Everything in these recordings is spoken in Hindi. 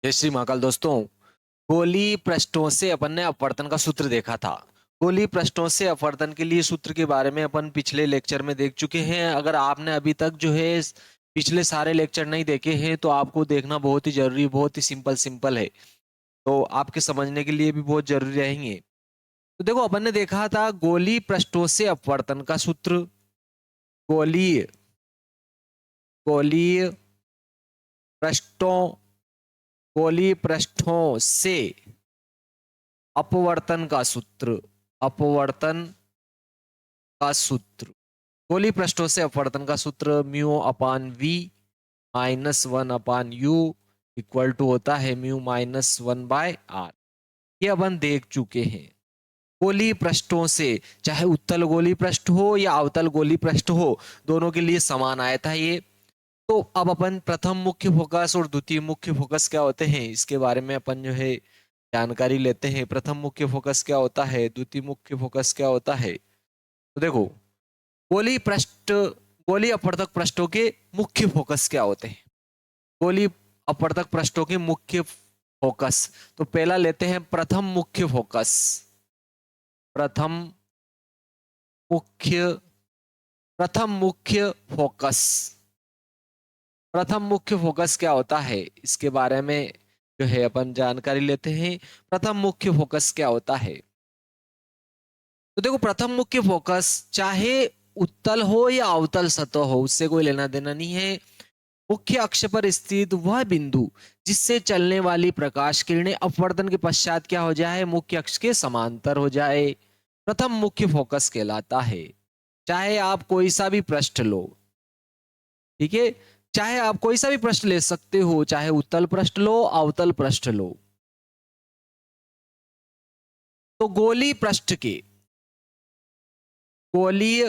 जय श्री महाकाल दोस्तों। गोली पृष्ठों से अपन ने अपवर्तन का सूत्र देखा था। गोली पृष्ठों से अपवर्तन के लिए सूत्र के बारे में अपन पिछले लेक्चर में देख चुके हैं। अगर आपने अभी तक जो है पिछले सारे लेक्चर नहीं देखे हैं तो आपको देखना बहुत ही जरूरी, बहुत ही सिंपल सिंपल है, तो आपके समझने के लिए भी बहुत जरूरी रहेंगे। तो देखो, अपन ने देखा था गोली पृष्ठों से अपवर्तन का सूत्र। गोली गोली पृष्ठों गोली पृष्ठों से अपवर्तन का सूत्र। अपवर्तन का सूत्र, गोली पृष्ठों से अपवर्तन का सूत्र mu upon V minus one upon U equal to होता है mu minus one by R. ये अपन देख चुके हैं। गोली पृष्ठों से, चाहे उत्तल गोली पृष्ठ हो या अवतल गोली पृष्ठ हो, दोनों के लिए समान आया था ये। तो अब अपन प्रथम मुख्य फोकस और द्वितीय मुख्य फोकस क्या होते हैं इसके बारे में अपन जो है जानकारी लेते हैं। प्रथम मुख्य फोकस क्या होता है, द्वितीय मुख्य फोकस क्या होता है। तो देखो, गोली पृष्ठ गोली अपवर्तक पृष्ठों के मुख्य फोकस क्या होते हैं। गोली अपवर्तक पृष्ठों के मुख्य फोकस, तो पहला लेते हैं प्रथम मुख्य फोकस। प्रथम मुख्य प्रथम मुख्य फोकस प्रथम मुख्य फोकस क्या होता है इसके बारे में जो है अपन जानकारी लेते हैं। प्रथम मुख्य फोकस क्या होता है, तो देखो, प्रथम मुख्य फोकस चाहे उत्तल हो या अवतल सतह हो, उससे कोई लेना देना नहीं है। मुख्य अक्ष पर स्थित वह बिंदु जिससे चलने वाली प्रकाश किरणें अपवर्तन के पश्चात क्या हो जाए, मुख्य अक्ष के समांतर हो जाए, प्रथम मुख्य फोकस कहलाता है। चाहे आप कोई सा भी पृष्ठ लो, ठीक है, चाहे आप कोई सा भी पृष्ठ ले सकते हो, चाहे उत्तल पृष्ठ लो अवतल पृष्ठ लो। तो गोलीय पृष्ठ के गोली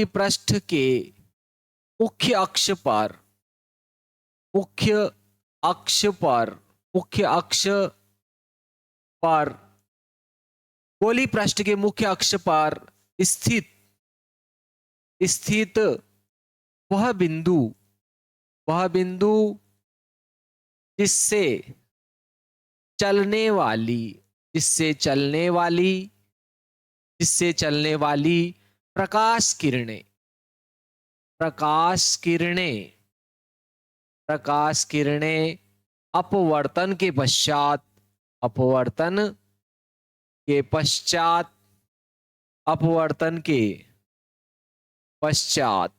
पृष्ठ के मुख्य अक्ष पर मुख्य अक्ष पर मुख्य अक्ष पर गोली पृष्ठ के मुख्य अक्ष पर स्थित स्थित वह बिंदु वह बिंदु जिससे चलने वाली जिससे चलने वाली जिससे चलने वाली प्रकाश किरणें प्रकाश किरणें प्रकाश किरणें अपवर्तन के पश्चात अपवर्तन के पश्चात अपवर्तन के पश्चात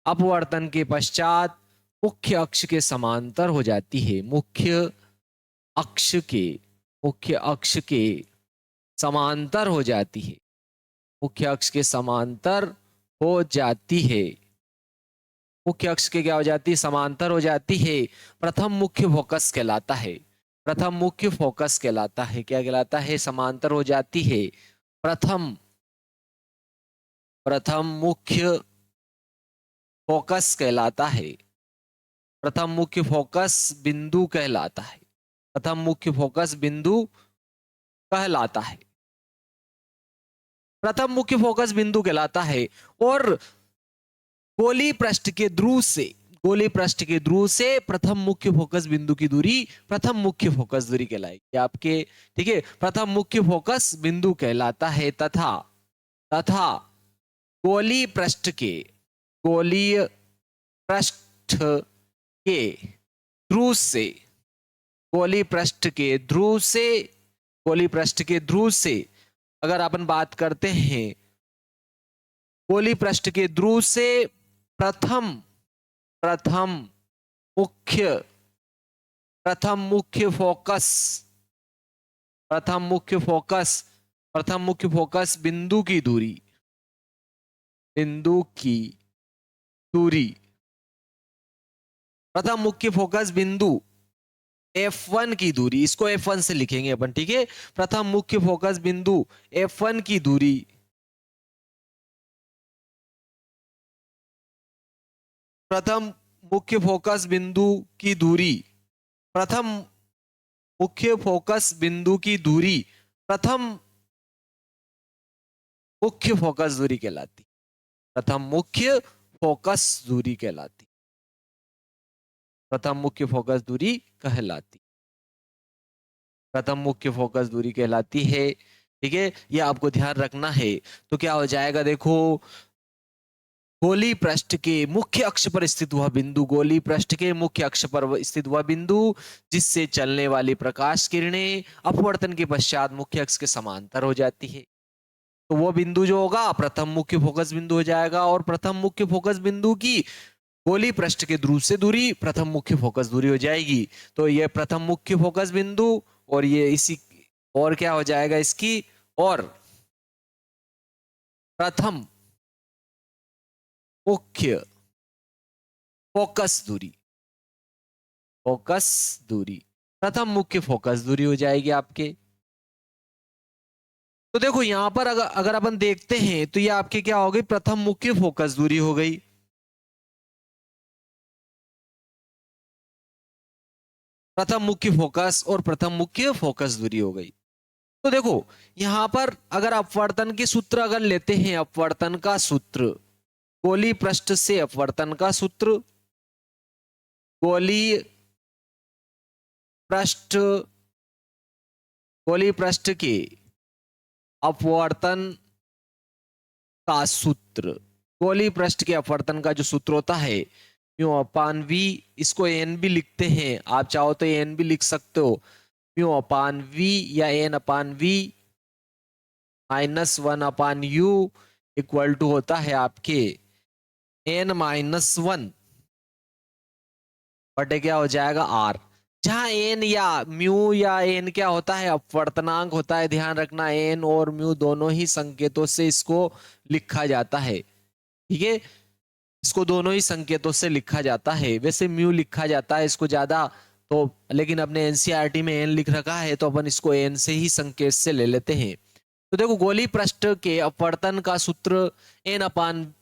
अपवर्तन के पश्चात मुख्य अक्ष के समांतर हो जाती है। मुख्य अक्ष के समांतर हो जाती है। मुख्य अक्ष के समांतर हो जाती है। मुख्य अक्ष के क्या हो जाती है, समांतर हो जाती है। प्रथम मुख्य फोकस कहलाता है। प्रथम मुख्य फोकस कहलाता है, क्या कहलाता है, समांतर हो जाती है। प्रथम मुख्य फोकस कहलाता है। प्रथम मुख्य फोकस बिंदु कहलाता है। प्रथम मुख्य फोकस बिंदु कहलाता है। प्रथम मुख्य फोकस बिंदु कहलाता है। और गोली पृष्ठ के ध्रुव से प्रथम मुख्य फोकस बिंदु की दूरी प्रथम मुख्य फोकस दूरी कहलाएगी आपके। ठीक है, प्रथम मुख्य फोकस बिंदु कहलाता है तथा तथा गोली पृष्ठ के गोलीय पृष्ठ के ध्रुव से गोली पृष्ठ के ध्रुव से गोली पृष्ठ के ध्रुव से अगर अपन बात करते हैं, गोली पृष्ठ के ध्रुव से प्रथम प्रथम मुख्य प्रथम मुख्य फोकस प्रथम मुख्य फोकस प्रथम मुख्य फोकस बिंदु की दूरी प्रथम मुख्य फोकस बिंदु F1 की दूरी, इसको F1 से लिखेंगे अपन, ठीक है। प्रथम मुख्य फोकस बिंदु F1 की दूरी प्रथम मुख्य फोकस बिंदु की दूरी प्रथम मुख्य फोकस बिंदु की दूरी प्रथम मुख्य फोकस दूरी कहलाती। प्रथम मुख्य फोकस दूरी कहलाती। प्रथम मुख्य फोकस दूरी कहलाती, प्रथम मुख्य फोकस दूरी कहलाती है। ठीक है, ये आपको ध्यान रखना है। तो क्या हो जाएगा, देखो गोली पृष्ठ के मुख्य अक्ष पर स्थित हुआ बिंदु, गोली पृष्ठ के मुख्य अक्ष पर स्थित हुआ बिंदु जिससे चलने वाली प्रकाश किरणें अपवर्तन के पश्चात मुख्य अक्ष के समांतर हो जाती है। तो वो बिंदु जो होगा प्रथम मुख्य फोकस बिंदु हो जाएगा, और प्रथम मुख्य फोकस बिंदु की गोली पृष्ठ के ध्रुव से दूरी प्रथम मुख्य फोकस दूरी हो जाएगी। तो ये प्रथम मुख्य फोकस बिंदु, और ये इसी, और क्या हो जाएगा इसकी, और प्रथम मुख्य फोकस दूरी, फोकस दूरी, प्रथम मुख्य फोकस दूरी हो जाएगी आपके। तो देखो यहां पर अगर अपन देखते हैं तो ये आपके क्या हो गई, प्रथम मुख्य फोकस दूरी हो गई। प्रथम मुख्य फोकस और प्रथम मुख्य फोकस दूरी हो गई। तो देखो यहां पर अगर अपवर्तन के सूत्र अगर लेते हैं, अपवर्तन का सूत्र, गोली पृष्ठ से अपवर्तन का सूत्र, गोली पृष्ठ, गोली पृष्ठ के अपवर्तन का सूत्र, गोली पृष्ठ के अपवर्तन का जो सूत्र होता है म्यू अपान वी, इसको एन भी लिखते हैं, आप चाहो तो एन भी लिख सकते हो, म्यू अपान वी या N upon V -1/u equal to होता है आपके n-1 बटे क्या हो जाएगा r, जहां n या म्यू या n क्या होता है, अपवर्तनांक होता है। ध्यान रखना n और म्यू दोनों ही संकेतों से इसको लिखा जाता है। ठीक है, इसको दोनों ही संकेतों से लिखा जाता है। वैसे म्यू लिखा जाता है इसको ज्यादा, तो लेकिन अपने एनसीईआरटी में एन लिख रखा है तो अपन इसको एन से ही संकेत से ले लेते हैं। तो देखो गोली पृष्ठ के अपवर्तन का सूत्र n upon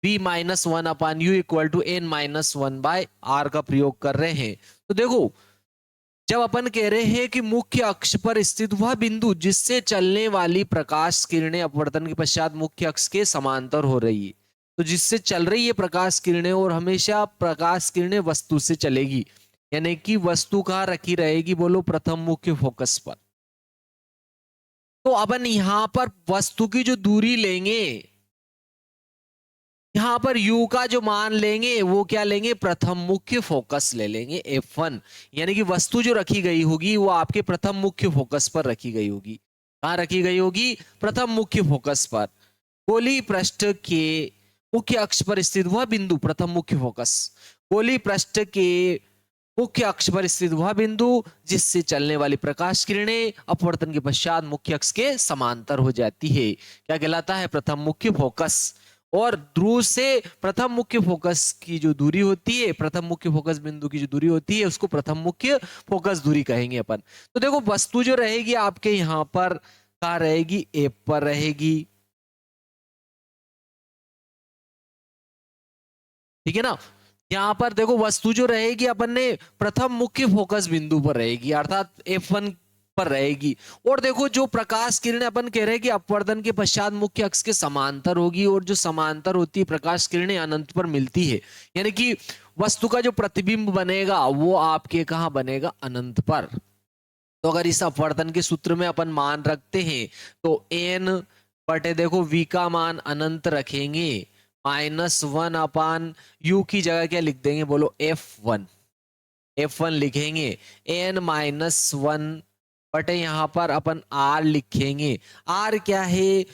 v -1/u equal to n-1/r का प्रयोग कर रहे हैं। तो देखो जब अपन कह रहे हैं कि मुख्य अक्ष पर स्थित हुआ बिंदु जिससे चलने वाली प्रकाश किरणें अपवर्तन के पश्चात मुख्य अक्ष के समांतर हो रही है, तो जिससे चल रही है प्रकाश किरणें, और हमेशा प्रकाश किरणें वस्तु से चलेगी, यानी कि वस्तु कहाँ रखी रहेगी, बोलो प्रथम मुख्य फोकस पर। तो अपन यहां पर वस्तु की जो दूरी लेंगे, यहां पर u का जो मान लेंगे वो क्या लेंगे, प्रथम मुख्य फोकस ले लेंगे f1, यानी कि वस्तु जो रखी गई होगी वो आपके प्रथम मुख्य फोकस पर रखी गई होगी। कहां रखी गई होगी, प्रथम मुख्य फोकस पर। गोली पृष्ठ के मुख्य अक्ष पर स्थित हुआ बिंदु प्रथम मुख्य फोकस, गोली पृष्ठ के मुख्य अक्ष पर स्थित हुआ बिंदु जिससे चलने वाली प्रकाश किरणें अपवर्तन के पश्चात मुख्य अक्ष के समांतर हो जाती है, क्या कहलाता है, प्रथम मुख्य फोकस। और ध्रुव से प्रथम मुख्य फोकस की जो दूरी होती है, प्रथम मुख्य फोकस बिंदु की जो दूरी होती है उसको प्रथम मुख्य फोकस दूरी कहेंगे अपन। तो देखो वस्तु जो रहेगी आपके यहां पर कहां रहेगी, ए पर रहेगी। ठीक है ना, यहां पर देखो वस्तु जो रहेगी अपन ने प्रथम मुख्य फोकस बिंदु पर रहेगी, अर्थात F1 पर रहेगी। और देखो जो प्रकाश किरणें अपन कह रहे हैं कि अपवर्तन के पश्चात मुख्य अक्ष के समांतर होगी, और जो समांतर होती है प्रकाश किरणें अनंत पर मिलती है, यानी कि वस्तु का जो प्रतिबिंब बनेगा वो आपके कहां बनेगा, अनंत पर। तो अगर इस अपवर्तन के सूत्र में अपन मान रखते हैं तो n बटे देखो v का मान अनंत रखेंगे, -1/u की जगह क्या लिख देंगे, बोलो f1, f1 लिखेंगे, n-1 बटे यहां पर अपन r लिखेंगे। r क्या है,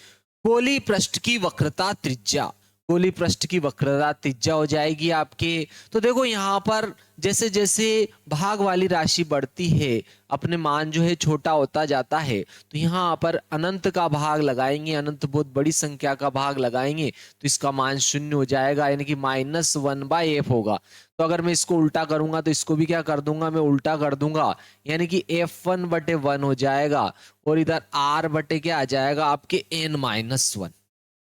गोली पृष्ठ की वक्रता त्रिज्या, गोली पृष्ठ की वक्रता त्रिज्या हो जाएगी आपके। तो देखो यहां पर जैसे जैसे भाग वाली राशि बढ़ती है अपने मान जो है छोटा होता जाता है, तो यहाँ पर अनंत का भाग लगाएंगे, अनंत बहुत बड़ी संख्या का भाग लगाएंगे तो इसका मान 0 हो जाएगा, यानी कि -1/f होगा। तो अगर मैं इसको उल्टा करूंगा तो इसको भी क्या कर दूंगा, मैं उल्टा कर दूंगा, यानी कि f1 बटे 1 हो जाएगा, और इधर r बटे क्या आ जाएगा आपके n-1,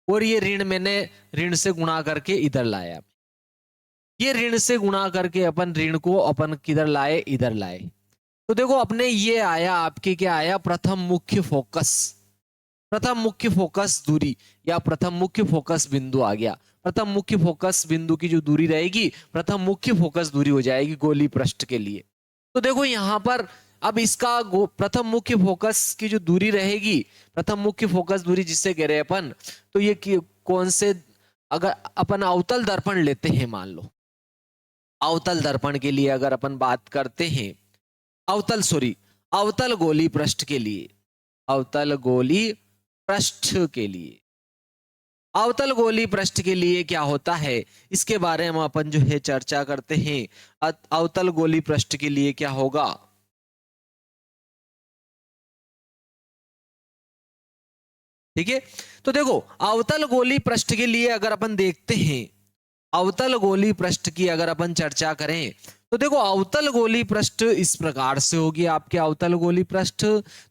और ये ऋण मैंने ऋण से गुणा करके इधर लाया, ये ऋण से गुणा करके अपन ऋण को अपन किधर लाए, इधर लाए। तो देखो अपने ये आया आपके क्या आया, प्रथम मुख्य फोकस, प्रथम मुख्य फोकस दूरी या प्रथम मुख्य फोकस बिंदु आ गया। प्रथम मुख्य फोकस बिंदु की जो दूरी रहेगी प्रथम मुख्य फोकस दूरी हो जाएगी गोली पृष्ठ के लिए। तो देखो यहां पर अब इसका प्रथम मुख्य फोकस की जो दूरी रहेगी, प्रथम मुख्य फोकस दूरी जिससे कह रहे हैं अपन, तो ये कौन से, अगर अपन अवतल दर्पण लेते हैं, मान लो अवतल दर्पण के लिए अगर अपन बात करते हैं, अवतल गोली पृष्ठ के लिए, अवतल गोली पृष्ठ के लिए, अवतल गोली पृष्ठ के लिए क्या होता है इसके बारे में अपन जो है चर्चा करते हैं। अवतल गोली पृष्ठ के लिए क्या होगा, ठीक है। तो देखो अवतल गोली पृष्ठ के लिए अगर अपन देखते हैं, अवतल गोली पृष्ठ की अगर अपन चर्चा करें, तो देखो अवतल गोली पृष्ठ इस प्रकार से होगी आपके अवतल गोली पृष्ठ।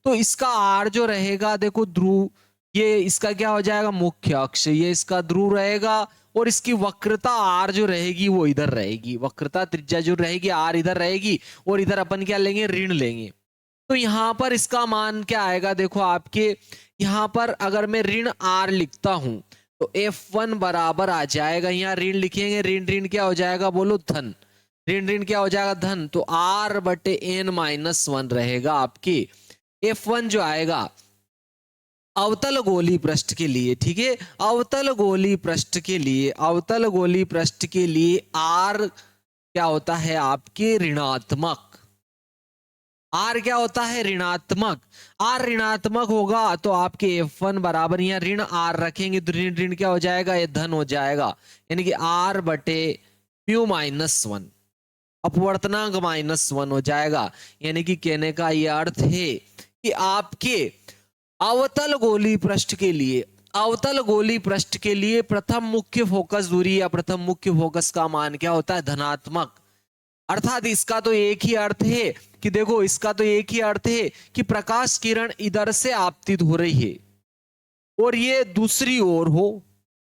तो इसका आर जो रहेगा, देखो ध्रुव, ये इसका क्या हो जाएगा मुख्य अक्ष, ये इसका ध्रुव रहेगा, और इसकी वक्रता आर जो रहेगी वो इधर रहेगी, वक्रता त्रिज्या जो रहेगी आर इधर रहेगी, और इधर अपन क्या लेंगे ऋण लेंगे। तो यहां पर इसका मान क्या आएगा, देखो आपके यहां पर अगर मैं ऋण आर लिखता हूं तो F1 बराबर आ जाएगा, यहाँ ऋण लिखेंगे, ऋण ऋण क्या हो जाएगा बोलो धन, ऋण ऋण क्या हो जाएगा धन, तो R/n-1 रहेगा आपके F1 जो आएगा अवतल गोली पृष्ठ के लिए, ठीक है। अवतल गोली पृष्ठ के लिए, अवतल गोली पृष्ठ के लिए R क्या होता है आपके ऋणात्मक, आर क्या होता है ऋणात्मक, आर ऋणात्मक होगा तो आपके F1 बराबर, यहाँ ऋण आर रखेंगे तो ऋण ऋण क्या हो जाएगा ये धन हो जाएगा, यानी कि R/μ-1 अपवर्तनांक -1 हो जाएगा। यानी कि कहने का ये अर्थ है कि आपके अवतल गोली पृष्ठ के लिए, अवतल गोली पृष्ठ के लिए प्रथम मुख्य फोकस दूरी या प्रथम मुख्य फोकस का मान क्या होता है धनात्मक। अर्थात इसका तो एक ही अर्थ है कि देखो इसका तो एक ही अर्थ है कि प्रकाश किरण इधर से आपतित हो रही है और ये दूसरी ओर हो,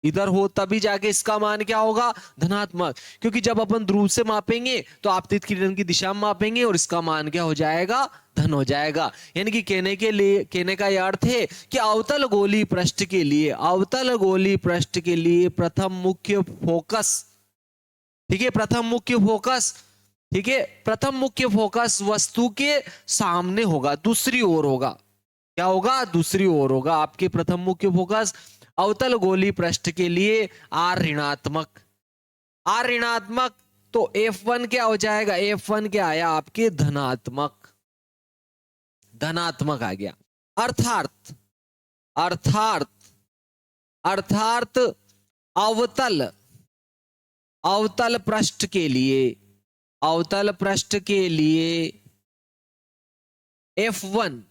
इधर हो, तभी जाके इसका मान क्या होगा धनात्मक। क्योंकि जब अपन ध्रुव से मापेंगे तो आपतित किरण की दिशा में मापेंगे और इसका मान क्या हो जाएगा धन हो जाएगा। यानी कि कहने का यह अर्थ है कि अवतल गोली पृष्ठ के लिए, अवतल गोली पृष्ठ के लिए प्रथम मुख्य फोकस, ठीक है, प्रथम मुख्य फोकस, ठीक है, प्रथम मुख्य फोकस वस्तु के सामने होगा, दूसरी ओर होगा, क्या होगा दूसरी ओर होगा आपके प्रथम मुख्य फोकस अवतल गोली पृष्ठ के लिए आर ऋणात्मक, आर ऋणात्मक, तो F1 क्या हो जाएगा, F1 क्या आया आपके धनात्मक, धनात्मक आ गया। अर्थात अर्थात अर्थात अवतल, अवतल पृष्ठ के लिए, अवतल पृष्ठ के लिए F1,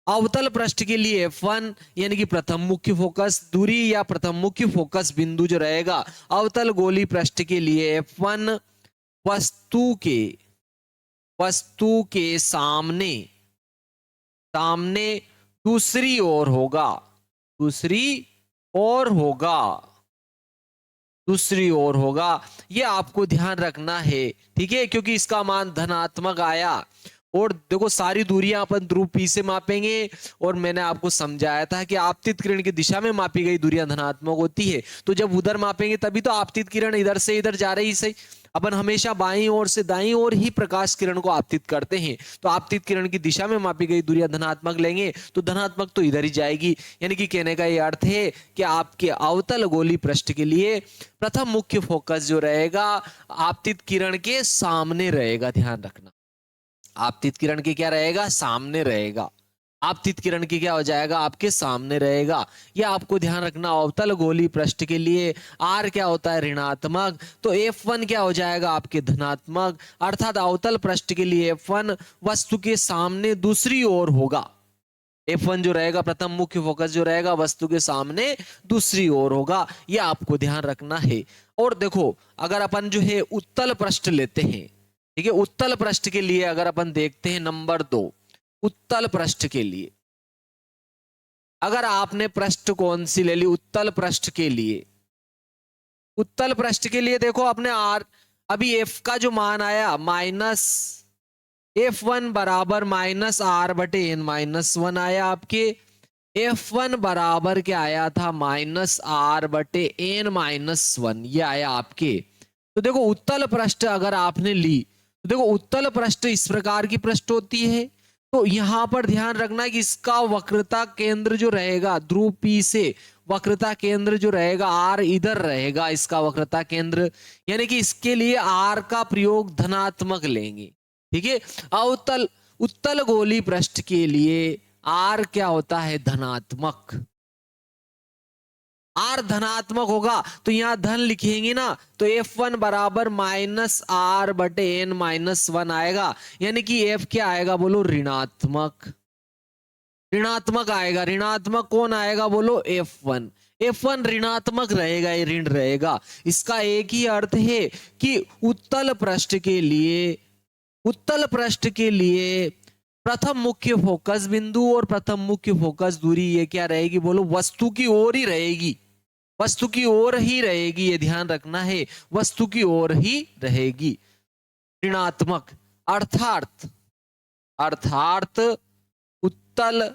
अवतल पृष्ठ के लिए F1 यानी कि प्रथम मुख्य फोकस दूरी या प्रथम मुख्य फोकस बिंदु जो रहेगा अवतल गोली पृष्ठ के लिए F1 वस्तु के सामने सामने दूसरी ओर होगा, दूसरी ओर होगा, दूसरी ओर होगा, ये आपको ध्यान रखना है, ठीक है। क्योंकि इसका मान धनात्मक आया और देखो सारी दूरियां अपन ध्रुव P से मापेंगे और मैंने आपको समझाया था कि आपतित किरण की दिशा में मापी गई दूरियां धनात्मक होती है, तो जब उधर मापेंगे तभी तो आपतित किरण इधर से इधर जा रही सही। अपन हमेशा बाईं ओर से दाईं ओर ही प्रकाश किरण को आपतित करते हैं, तो आपतित किरण की दिशा में मापी गई दूरियां धनात्मक लेंगे तो धनात्मक तो इधर ही जाएगी। यानी कि कहने का यह अर्थ है कि आपके अवतल गोली पृष्ठ के लिए प्रथम मुख्य फोकस जो रहेगा आपतित किरण के सामने रहेगा, ध्यान रखना, आपतित किरण के क्या रहेगा सामने रहेगा, आपतित किरण की क्या हो जाएगा आपके सामने रहेगा, यह आपको ध्यान रखना। अवतल गोली पृष्ठ के लिए R क्या होता है ऋणात्मक, तो F1 क्या हो जाएगा आपके धनात्मक। अर्थात अवतल पृष्ठ के लिए F1 वस्तु के सामने दूसरी ओर होगा, F1 जो रहेगा प्रथम मुख्य फोकस जो रहेगा वस्तु के सामने दूसरी ओर होगा, यह आपको ध्यान रखना है। और देखो अगर अपन जो है उत्तल पृष्ठ लेते हैं, ठीक है, उत्तल पृष्ठ के लिए अगर अपन देखते हैं नंबर 2, उत्तल पृष्ठ के लिए अगर आपने पृष्ठ कौन सी ले ली उत्तल पृष्ठ के लिए, उत्तल पृष्ठ के लिए देखो अपने R अभी F का जो मान आया F1 बराबर -R/n-1 आया आपके, F1 बराबर क्या आया था, -r/n-1, ये आया आपके। तो देखो उत्तल पृष्ठ अगर आपने ली तो देखो उत्तल पृष्ठ इस प्रकार की पृष्ठ होती है। तो यहां पर ध्यान रखना कि इसका वक्रता केंद्र जो रहेगा ध्रुव P से वक्रता केंद्र जो रहेगा R इधर रहेगा, इसका वक्रता केंद्र, यानी कि इसके लिए R का प्रयोग धनात्मक लेंगे। ठीक है, अवतल उत्तल गोली पृष्ठ के लिए आर क्या होता है, धनात्मक। आर धनात्मक होगा तो यहां धन लिखेंगे ना, तो F1 बराबर -r/n-1 आएगा, यानी कि F क्या आएगा बोलो, ऋणात्मक। ऋणात्मक आएगा, ऋणात्मक कौन आएगा बोलो, F1। F1 ऋणात्मक रहेगा, ये ऋण रहेगा। इसका एक ही अर्थ है कि उत्तल पृष्ठ के लिए, उत्तल पृष्ठ के लिए प्रथम मुख्य फोकस बिंदु और प्रथम मुख्य फोकस दूरी ये क्या रहेगी बोलो, वस्तु की ओर ही रहेगी, वस्तु की ओर ही रहेगी, ये ध्यान रखना है, वस्तु की ओर ही रहेगी, ऋणात्मक। अर्थात अर्थात उत्तल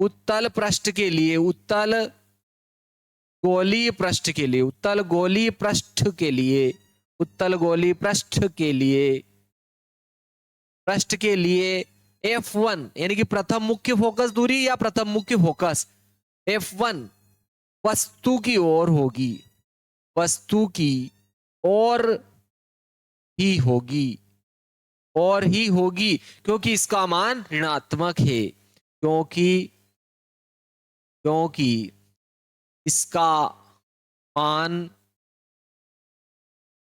उत्तल पृष्ठ के लिए, उत्तल गोलीय पृष्ठ के लिए, उत्तल गोलीय पृष्ठ के लिए, उत्तल गोलीय पृष्ठ के लिए F1 यानी कि प्रथम मुख्य फोकस दूरी या प्रथम मुख्य फोकस F1 वस्तु की ओर होगी, वस्तु की ओर ही होगी, और ही होगी, क्योंकि इसका मान ऋणात्मक है, क्योंकि क्योंकि इसका मान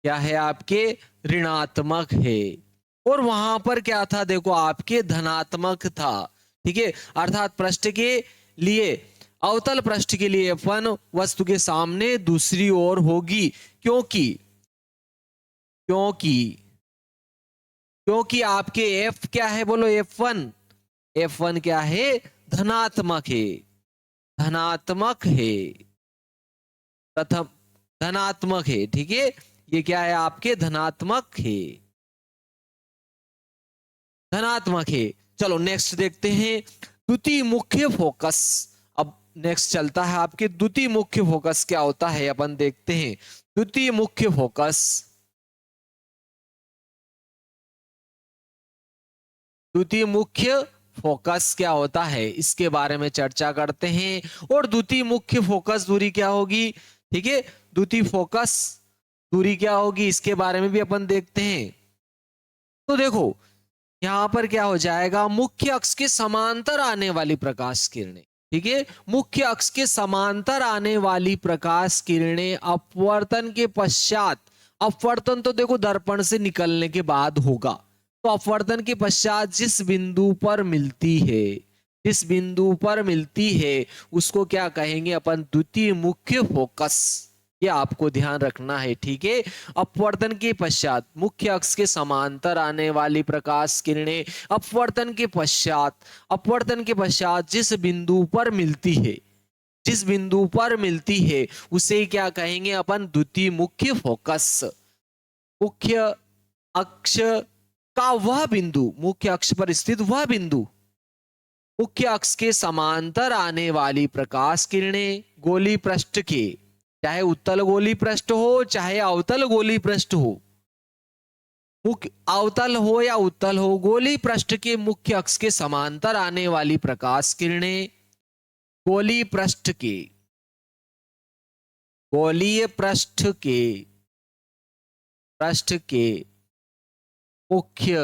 क्या है, आपके ऋणात्मक है। और वहां पर क्या था देखो, आपके धनात्मक था। ठीक है, अर्थात पृष्ठ के लिए, अवतल पृष्ठ के लिए F1 वस्तु के सामने दूसरी ओर होगी, क्योंकि क्योंकि क्योंकि आपके F क्या है बोलो, F1 क्या है, धनात्मक है, धनात्मक है, प्रथम धनात्मक है। ठीक है, ये क्या है आपके, धनात्मक है, धनात्मक है। चलो नेक्स्ट देखते हैं, द्वितीय मुख्य फोकस। अब नेक्स्ट चलता है आपके द्वितीय मुख्य फोकस क्या होता है, अपन देखते हैं। द्वितीय मुख्य फोकस, द्वितीय मुख्य फोकस क्या होता है, इसके बारे में चर्चा करते हैं। और द्वितीय मुख्य फोकस दूरी क्या होगी, ठीक है, द्वितीय फोकस दूरी क्या होगी, इसके बारे में भी अपन देखते हैं। तो देखो यहां पर क्या हो जाएगा, मुख्य अक्ष के समांतर आने वाली प्रकाश किरणें, ठीक है, मुख्य अक्ष के समांतर आने वाली प्रकाश किरणें अपवर्तन के पश्चात, अपवर्तन तो देखो दर्पण से निकलने के बाद होगा, तो अपवर्तन के पश्चात जिस बिंदु पर मिलती है, जिस बिंदु पर मिलती है उसको क्या कहेंगे अपन, द्वितीय मुख्य फोकस। ये आपको ध्यान रखना है। ठीक है, अपवर्तन के पश्चात मुख्य अक्ष के समांतर आने वाली प्रकाश किरणें अपवर्तन के पश्चात जिस बिंदु पर मिलती है, जिस बिंदु पर मिलती है उसे क्या कहेंगे अपन, द्वितीय मुख्य फोकस। मुख्य अक्ष का वह बिंदु, मुख्य अक्ष पर स्थित वह बिंदु, मुख्य अक्ष के समांतर आने वाली प्रकाश किरणें गोली पृष्ठ के, चाहे उत्तल गोली पृष्ठ हो चाहे अवतल गोली पृष्ठ हो, मुख्य अवतल हो या उत्तल हो, गोली पृष्ठ के मुख्य अक्ष के समांतर आने वाली प्रकाश किरणें गोली पृष्ठ के, गोलीय पृष्ठ के मुख्य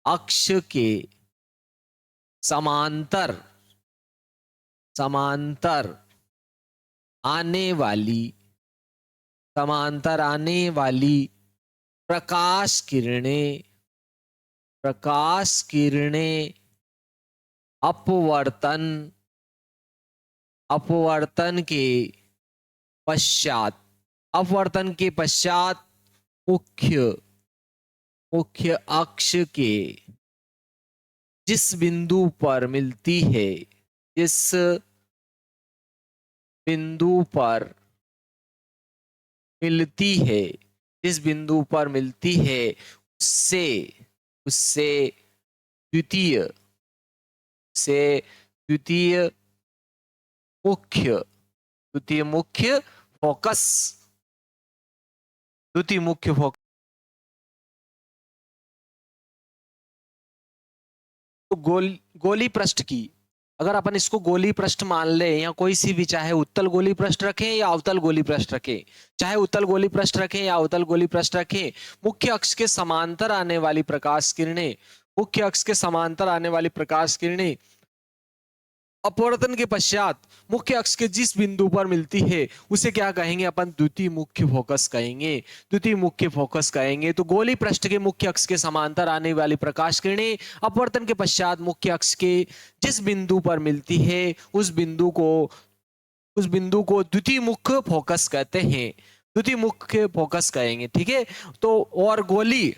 अक्ष के समांतर आने वाली प्रकाश किरणें अपवर्तन के पश्चात मुख्य अक्ष के जिस बिंदु पर मिलती है, जिस बिंदु पर मिलती है उससे द्वितीय से द्वितीय मुख्य फोकस, द्वितीय मुख्य फोकस। तो गोली पृष्ठ की, अगर अपन इसको गोली पृष्ठ मान ले, या कोई सी भी, चाहे उत्तल गोली पृष्ठ रखें या अवतल गोली पृष्ठ रखें, चाहे उत्तल गोली पृष्ठ रखें या अवतल गोली पृष्ठ रखें, मुख्य अक्ष के समांतर आने वाली प्रकाश किरणें, मुख्य अक्ष के समांतर आने वाली प्रकाश किरणें अपवर्तन के पश्चात मुख्य अक्ष के जिस बिंदु पर मिलती है उसे क्या कहेंगे अपन? द्वितीय मुख्य फोकस कहेंगे, द्वितीय मुख्य फोकस कहेंगे। तो गोली पृष्ठ के मुख्य अक्ष के समांतर आने वाली प्रकाश किरणें अपवर्तन के पश्चात मुख्य अक्ष के जिस बिंदु पर मिलती है उस बिंदु को द्वितीय मुख्य फोकस कहते हैं, द्वितीय मुख्य फोकस कहेंगे। ठीक है। तो और गोली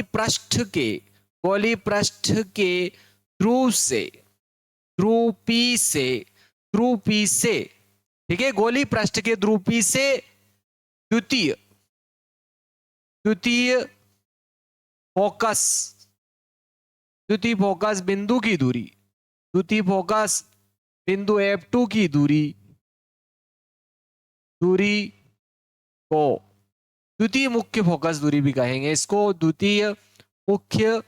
पृष्ठ के ध्रुव P से, ठीक है, गोली पृष्ठ के ध्रुव P से द्वितीय फोकस बिंदु की दूरी, द्वितीय फोकस बिंदु F2 की दूरी को द्वितीय मुख्य फोकस दूरी भी कहेंगे। इसको द्वितीय मुख्य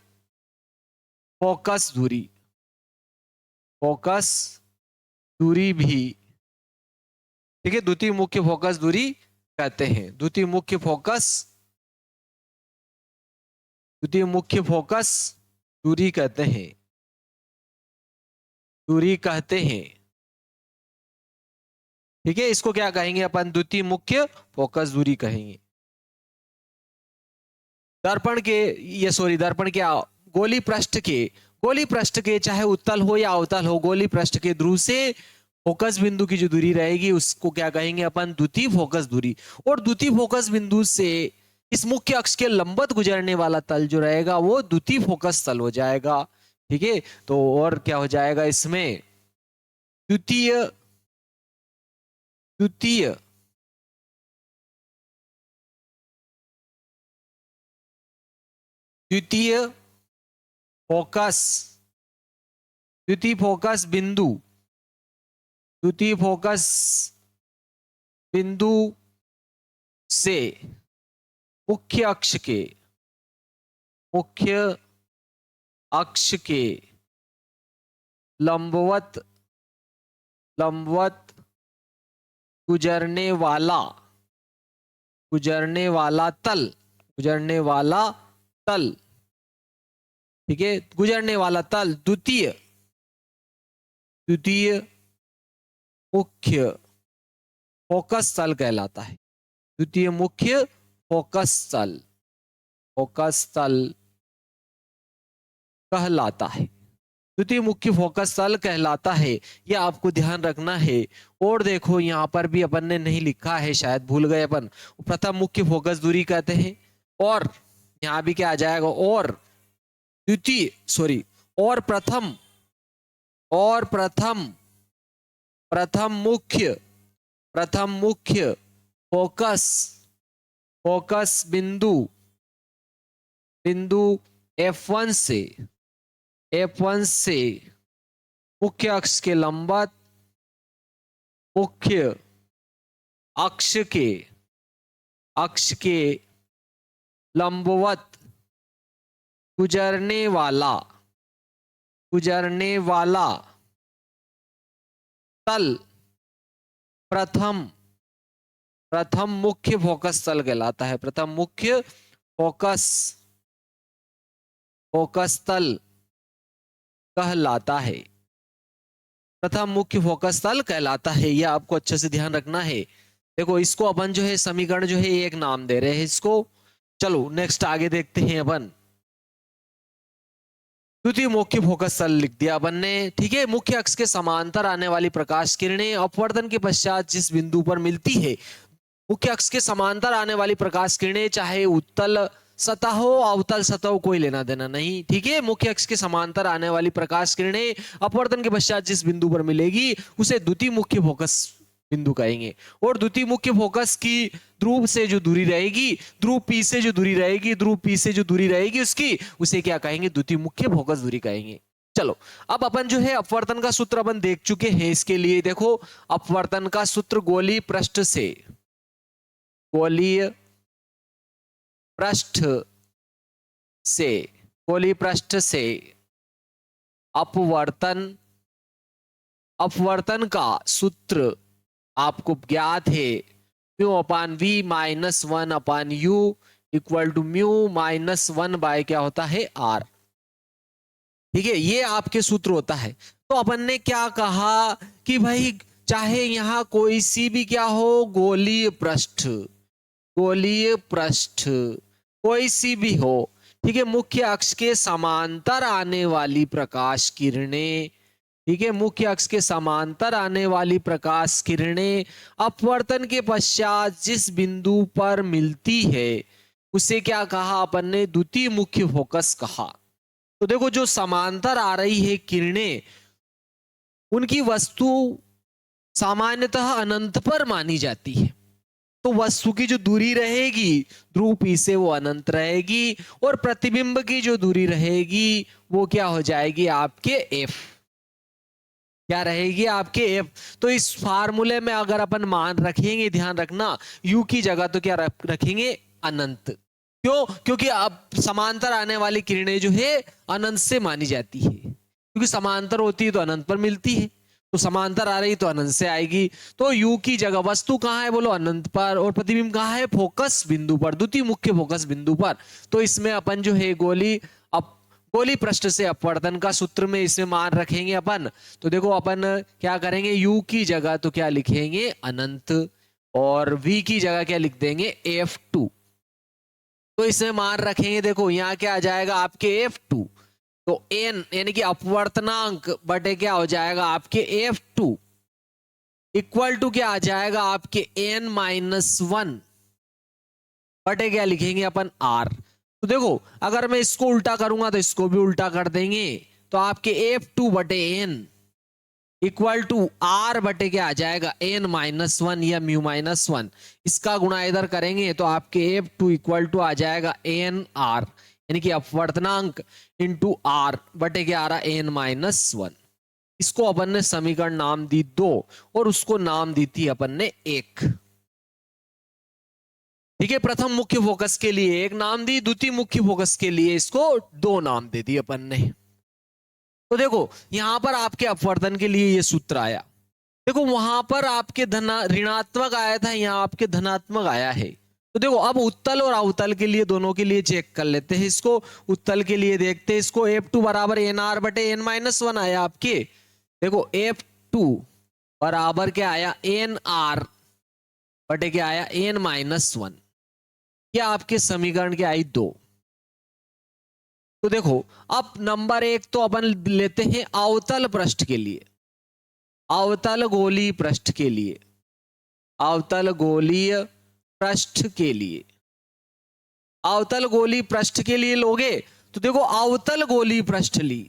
फोकस दूरी भी, ठीक है, द्वितीय मुख्य फोकस दूरी कहते हैं। द्वितीय मुख्य फोकस दूरी कहते हैं। ठीक है, इसको क्या कहेंगे अपन? द्वितीय मुख्य फोकस दूरी कहेंगे। दर्पण के गोली पृष्ठ के चाहे उत्तल हो या अवतल हो, गोली पृष्ठ के ध्रुव से फोकस बिंदु की जो दूरी रहेगी उसको क्या कहेंगे अपन? द्वितीय फोकस दूरी। और द्वितीय फोकस बिंदु से इस मुख्य अक्ष के लंबवत गुजरने वाला तल जो रहेगा वो द्वितीय फोकस तल हो जाएगा। ठीक है। तो और क्या हो जाएगा इसमें? द्वितीय फोकस बिंदु से मुख्य अक्ष के लंबवत गुजरने वाला तल, ठीक है, गुजरने वाला तल द्वितीय मुख्य फोकस तल कहलाता है। द्वितीय मुख्य फोकस तल कहलाता है। द्वितीय मुख्य फोकस तल कहलाता है, यह आपको ध्यान रखना है। और देखो यहां पर भी अपन ने नहीं लिखा है, शायद भूल गए अपन, प्रथम मुख्य फोकस दूरी कहते हैं। और यहां भी क्या आ जाएगा? प्रथम मुख्य फोकस बिंदु F1 से मुख्य अक्ष के लंबवत मुख्य अक्ष के लंबवत गुजरने वाला तल प्रथम मुख्य फोकस तल कहलाता है। प्रथम मुख्य फोकस तल कहलाता है। प्रथम मुख्य फोकस तल कहलाता है, यह आपको अच्छे से ध्यान रखना है। देखो इसको अपन जो है समीकरण जो है एक नाम दे रहे हैं इसको। चलो नेक्स्ट आगे देखते हैं अपन। द्वितीय मुख्य फोकस तल लिख दिया अपन ने। ठीक है। मुख्य अक्ष के समांतर आने वाली प्रकाश किरणें अपवर्तन के पश्चात जिस बिंदु पर मिलती है, मुख्य अक्ष के समांतर आने वाली प्रकाश किरणें चाहे उत्तल सतह हो अवतल सतह हो, कोई लेना देना नहीं। ठीक है। मुख्य अक्ष के समांतर आने वाली प्रकाश किरणें अपवर्तन के पश्चात जिस बिंदु पर मिलेगी उसे द्वितीय मुख्य फोकस बिंदु कहेंगे। और द्वितीय मुख्य फोकस की ध्रुव से जो दूरी रहेगी, ध्रुव P से जो दूरी रहेगी उसकी उसे क्या कहेंगे? द्वितीय मुख्य फोकस दूरी कहेंगे। चलो अब अपन जो है अपवर्तन का सूत्र अपन देख चुके हैं। इसके लिए देखो अपवर्तन का सूत्र गोलीय पृष्ठ से गोलीय पृष्ठ से अपवर्तन का सूत्र आपको ज्ञात है mu upon V minus 1 upon U equal to mu minus 1 by क्या होता है आर। ठीक है, ये आपके सूत्र होता है। तो अपन ने क्या कहा कि भाई चाहे यहां कोई सी भी क्या हो गोलीय पृष्ठ कोई सी भी हो, ठीक है, मुख्य अक्ष के समांतर आने वाली प्रकाश किरणें, ठीक है, मुख्य अक्ष के समांतर आने वाली प्रकाश किरणें अपवर्तन के पश्चात जिस बिंदु पर मिलती है उसे क्या कहा अपन ने, द्वितीय मुख्य फोकस कहा। तो देखो जो समांतर आ रही है किरणें, उनकी वस्तु सामान्यतः अनंत पर मानी जाती है। तो वस्तु की जो दूरी रहेगी ध्रुव P से वो अनंत रहेगी, और प्रतिबिंब की जो दूरी रहेगी वो क्या हो जाएगी आपके f, क्या रहेगी आपके f। तो इस फार्मूले में अगर अपन मान रखेंगे, ध्यान रखना, u की जगह तो क्या रखेंगे अनंत। क्यों? क्योंकि अब समांतर आने वाली किरणें जो है अनंत से मानी जाती है, क्योंकि समांतर होती है तो अनंत पर मिलती है, तो समांतर आ रही तो अनंत से आएगी। तो u की जगह वस्तु कहां है बोलो अनंत पर, और प्रतिबिंब कहां है फोकस बिंदु पर, द्वितीय मुख्य फोकस बिंदु पर। तो इसमें अपन जो है गोली पृष्ठ से अपवर्तन का सूत्र में इसमें मान रखेंगे अपन। तो देखो अपन क्या करेंगे, u की जगह तो क्या लिखेंगे अनंत, और v की जगह क्या लिख देंगे f2। तो इसमें मान रखेंगे, देखो यहां क्या आ जाएगा आपके f2, तो n यानी कि अपवर्तनांक बटे क्या हो जाएगा आपके f2 इक्वल टू क्या आ जाएगा आपके n माइनस 1 बटे क्या लिखेंगे अपन r। तो देखो अगर मैं इसको उल्टा करूंगा तो इसको भी उल्टा कर देंगे, तो आपके f2 बटे n इक्वल टू r बटे क्या आ जाएगा n माइनस 1 या म्यू माइनस 1। इसका गुणा इधर करेंगे तो आपके f2 इक्वल टू आ जाएगा n r, यानी कि अपवर्तनांक इंटू r बटे क्या आ रहा n माइनस 1। इसको अपन ने समीकरण नाम दी 2 और उसको नाम दी थी अपन ने 1। ठीक है, प्रथम मुख्य फोकस के लिए 1 नाम दी, द्वितीय मुख्य फोकस के लिए इसको 2 नाम दे दी अपन ने। तो देखो यहां पर आपके अपवर्तन के लिए ये सूत्र आया, देखो वहां पर आपके ऋणात्मक आया था, यहां आपके धनात्मक आया है। तो देखो अब उत्तल और अवतल के लिए दोनों के लिए चेक कर लेते हैं इसको। उत्तल के लिए देखते हैं इसको, f2 बराबर nr बटे n माइनस 1 आया आपके। देखो f2 बराबर क्या आया nr बटे क्या आया n माइनस 1, क्या आपके समीकरण क्या आई 2। तो देखो अब नंबर 1 तो अपन लेते हैं अवतल पृष्ठ के लिए, अवतल गोलीय पृष्ठ के लिए, अवतल गोलीय पृष्ठ के लिए, अवतल गोलीय पृष्ठ के लिए लोगे तो देखो अवतल गोलीय पृष्ठ ली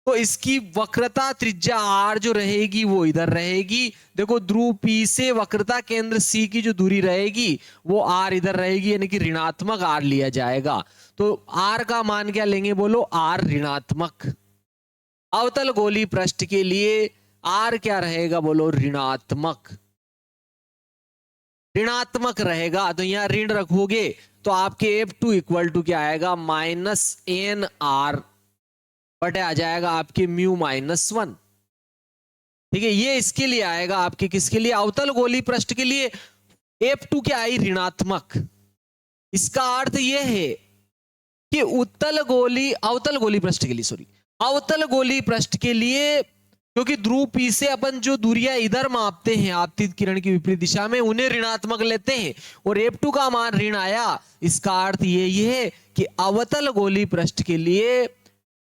तो इसकी वक्रता त्रिज्या r जो रहेगी वो इधर रहेगी। देखो ध्रुव P से वक्रता केंद्र C की जो दूरी रहेगी वो r इधर रहेगी, यानी कि ऋणात्मक r लिया जाएगा। तो r का मान क्या लेंगे बोलो r ऋणात्मक। अवतल गोलीय पृष्ठ के लिए r क्या रहेगा बोलो ऋणात्मक, ऋणात्मक रहेगा। तो यहां ऋण रखोगे तो आपके f2 इक्वल टू क्या आएगा माइनस एन आर बटे आ जाएगा आपके म्यू माइनस 1। ठीक है, ये इसके लिए आएगा आपके, किसके लिए अवतल गोलीय पृष्ठ के लिए f2 क्या आई ऋणात्मक। इसका अर्थ यह है कि अवतल गोलीय पृष्ठ के लिए, सॉरी अवतल गोलीय पृष्ठ के लिए, क्योंकि ध्रुव P से अपन जो दूरियां इधर मापते हैं आपतित किरण की विपरीत दिशा में उन्हें ऋणात्मक लेते हैं और f2 का मान ऋण आया। इसका अर्थ यही है कि अवतल गोलीय पृष्ठ के लिए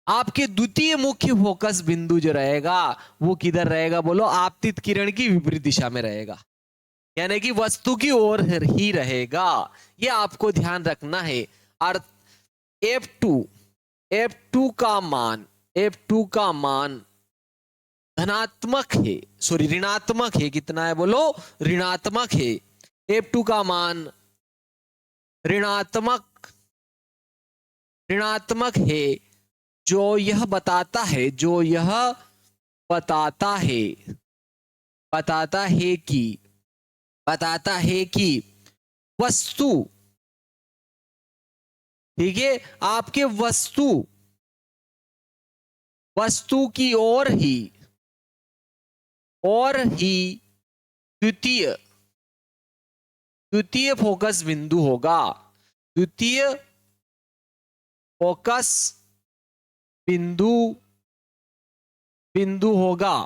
आपके द्वितीय मुख्य फोकस बिंदु जो रहेगा वो किधर रहेगा बोलो आपतित किरण की विपरीत दिशा में रहेगा, यानी कि वस्तु की ओर ही रहेगा। ये आपको ध्यान रखना है। अर्थ f2 का मान धनात्मक है, सॉरी ऋणात्मक है, कितना है बोलो ऋणात्मक है। f2 का मान ऋणात्मक है जो यह बताता है, जो यह बताता है, बताता है कि, बताता है कि वस्तु, ठीक है, आपके वस्तु, वस्तु की और ही द्वितीय, द्वितीय फोकस बिंदु होगा, द्वितीय फोकस बिंदु, बिंदु होगा,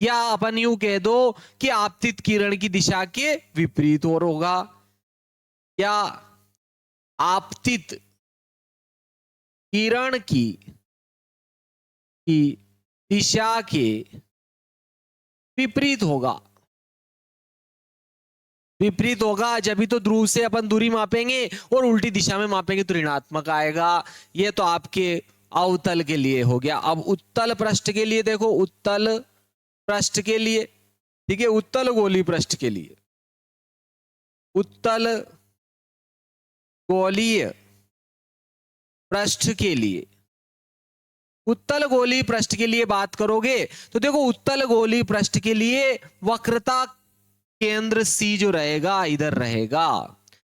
या अपन यूं कह दो कि आपतित किरण की दिशा के विपरीत और होगा, या आपतित किरण की दिशा के विपरीत होगा, विपरीत होगा। जब भी तो ध्रुव से अपन दूरी मापेंगे और उल्टी दिशा में मापेंगे तो ऋणात्मक आएगा। ये तो आपके अवतल के लिए हो गया। अब उत्तल पृष्ठ के लिए देखो, उत्तल पृष्ठ के लिए, ठीक है, उत्तल गोलीय पृष्ठ के लिए, उत्तल गोलीय पृष्ठ के लिए, उत्तल गोलीय पृष्ठ के लिए बात करोगे तो देखो, उत्तल गोलीय पृष्ठ के लिए वक्रता केंद्र सी जो रहेगा इधर रहेगा,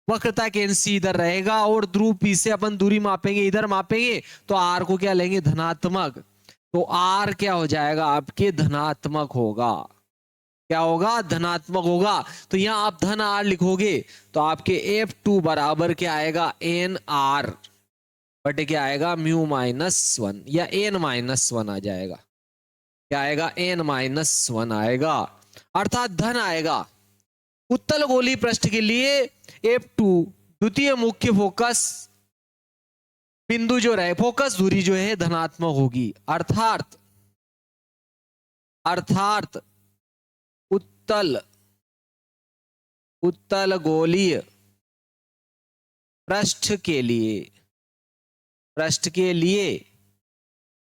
वक्रता केंद्र सी इधर रहेगा, और ध्रुव पी से अपन दूरी मापेंगे, इधर मापेंगे तो आर को क्या लेंगे, धनात्मक। तो आर क्या हो जाएगा आपके, धनात्मक होगा। क्या होगा, धनात्मक होगा। तो यहां आप धन आर लिखोगे तो आपके F2 बराबर क्या आएगा, एन आर बटे क्या आएगा, म्यू -1 या n-1 आ जाएगा। क्या आएगा, n-1 आएगा, अर्थात धन आएगा। उत्तल गोलीय पृष्ठ के लिए F2 द्वितीय मुख्य फोकस बिंदु जो रहे, फोकस दूरी जो है धनात्मक होगी, अर्थात उत्तल, उत्तल गोलीय पृष्ठ के लिए, पृष्ठ के लिए,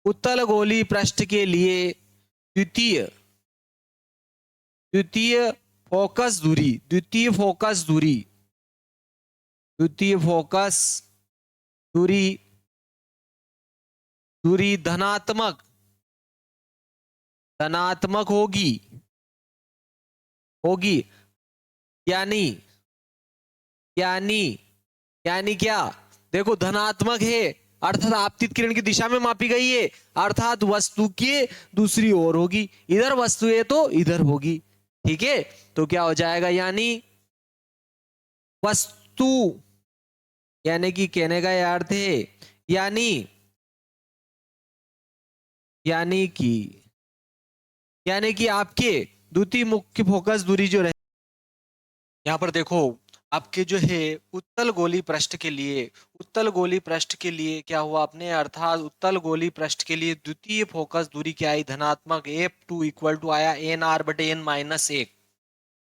उत्तल गोलीय पृष्ठ के लिए द्वितीय, द्वितीय फोकस दूरी, द्वितीय फोकस दूरी, द्वितीय फोकस दूरी, दूरी धनात्मक, धनात्मक होगी, होगी, यानी, यानी, यानी क्या, देखो धनात्मक है अर्थात आपतित किरण की दिशा में मापी गई है, अर्थात वस्तु के दूसरी ओर होगी, इधर वस्तु है तो इधर होगी, ठीक है। तो क्या हो जाएगा, यानी वस्तु, यानी कि कहने का यह अर्थ है, यानी, यानी कि, यानी कि आपके द्वितीय मुख्य फोकस दूरी जो रहे, यहां पर देखो आपके जो है उत्तल गोलीय पृष्ठ के लिए, उत्तल गोलीय पृष्ठ के लिए क्या हुआ आपने, अर्थात उत्तल गोलीय पृष्ठ के लिए द्वितीय फोकस दूरी क्या आई, धनात्मक। F2 इक्वल टू आया nr बटे n-1,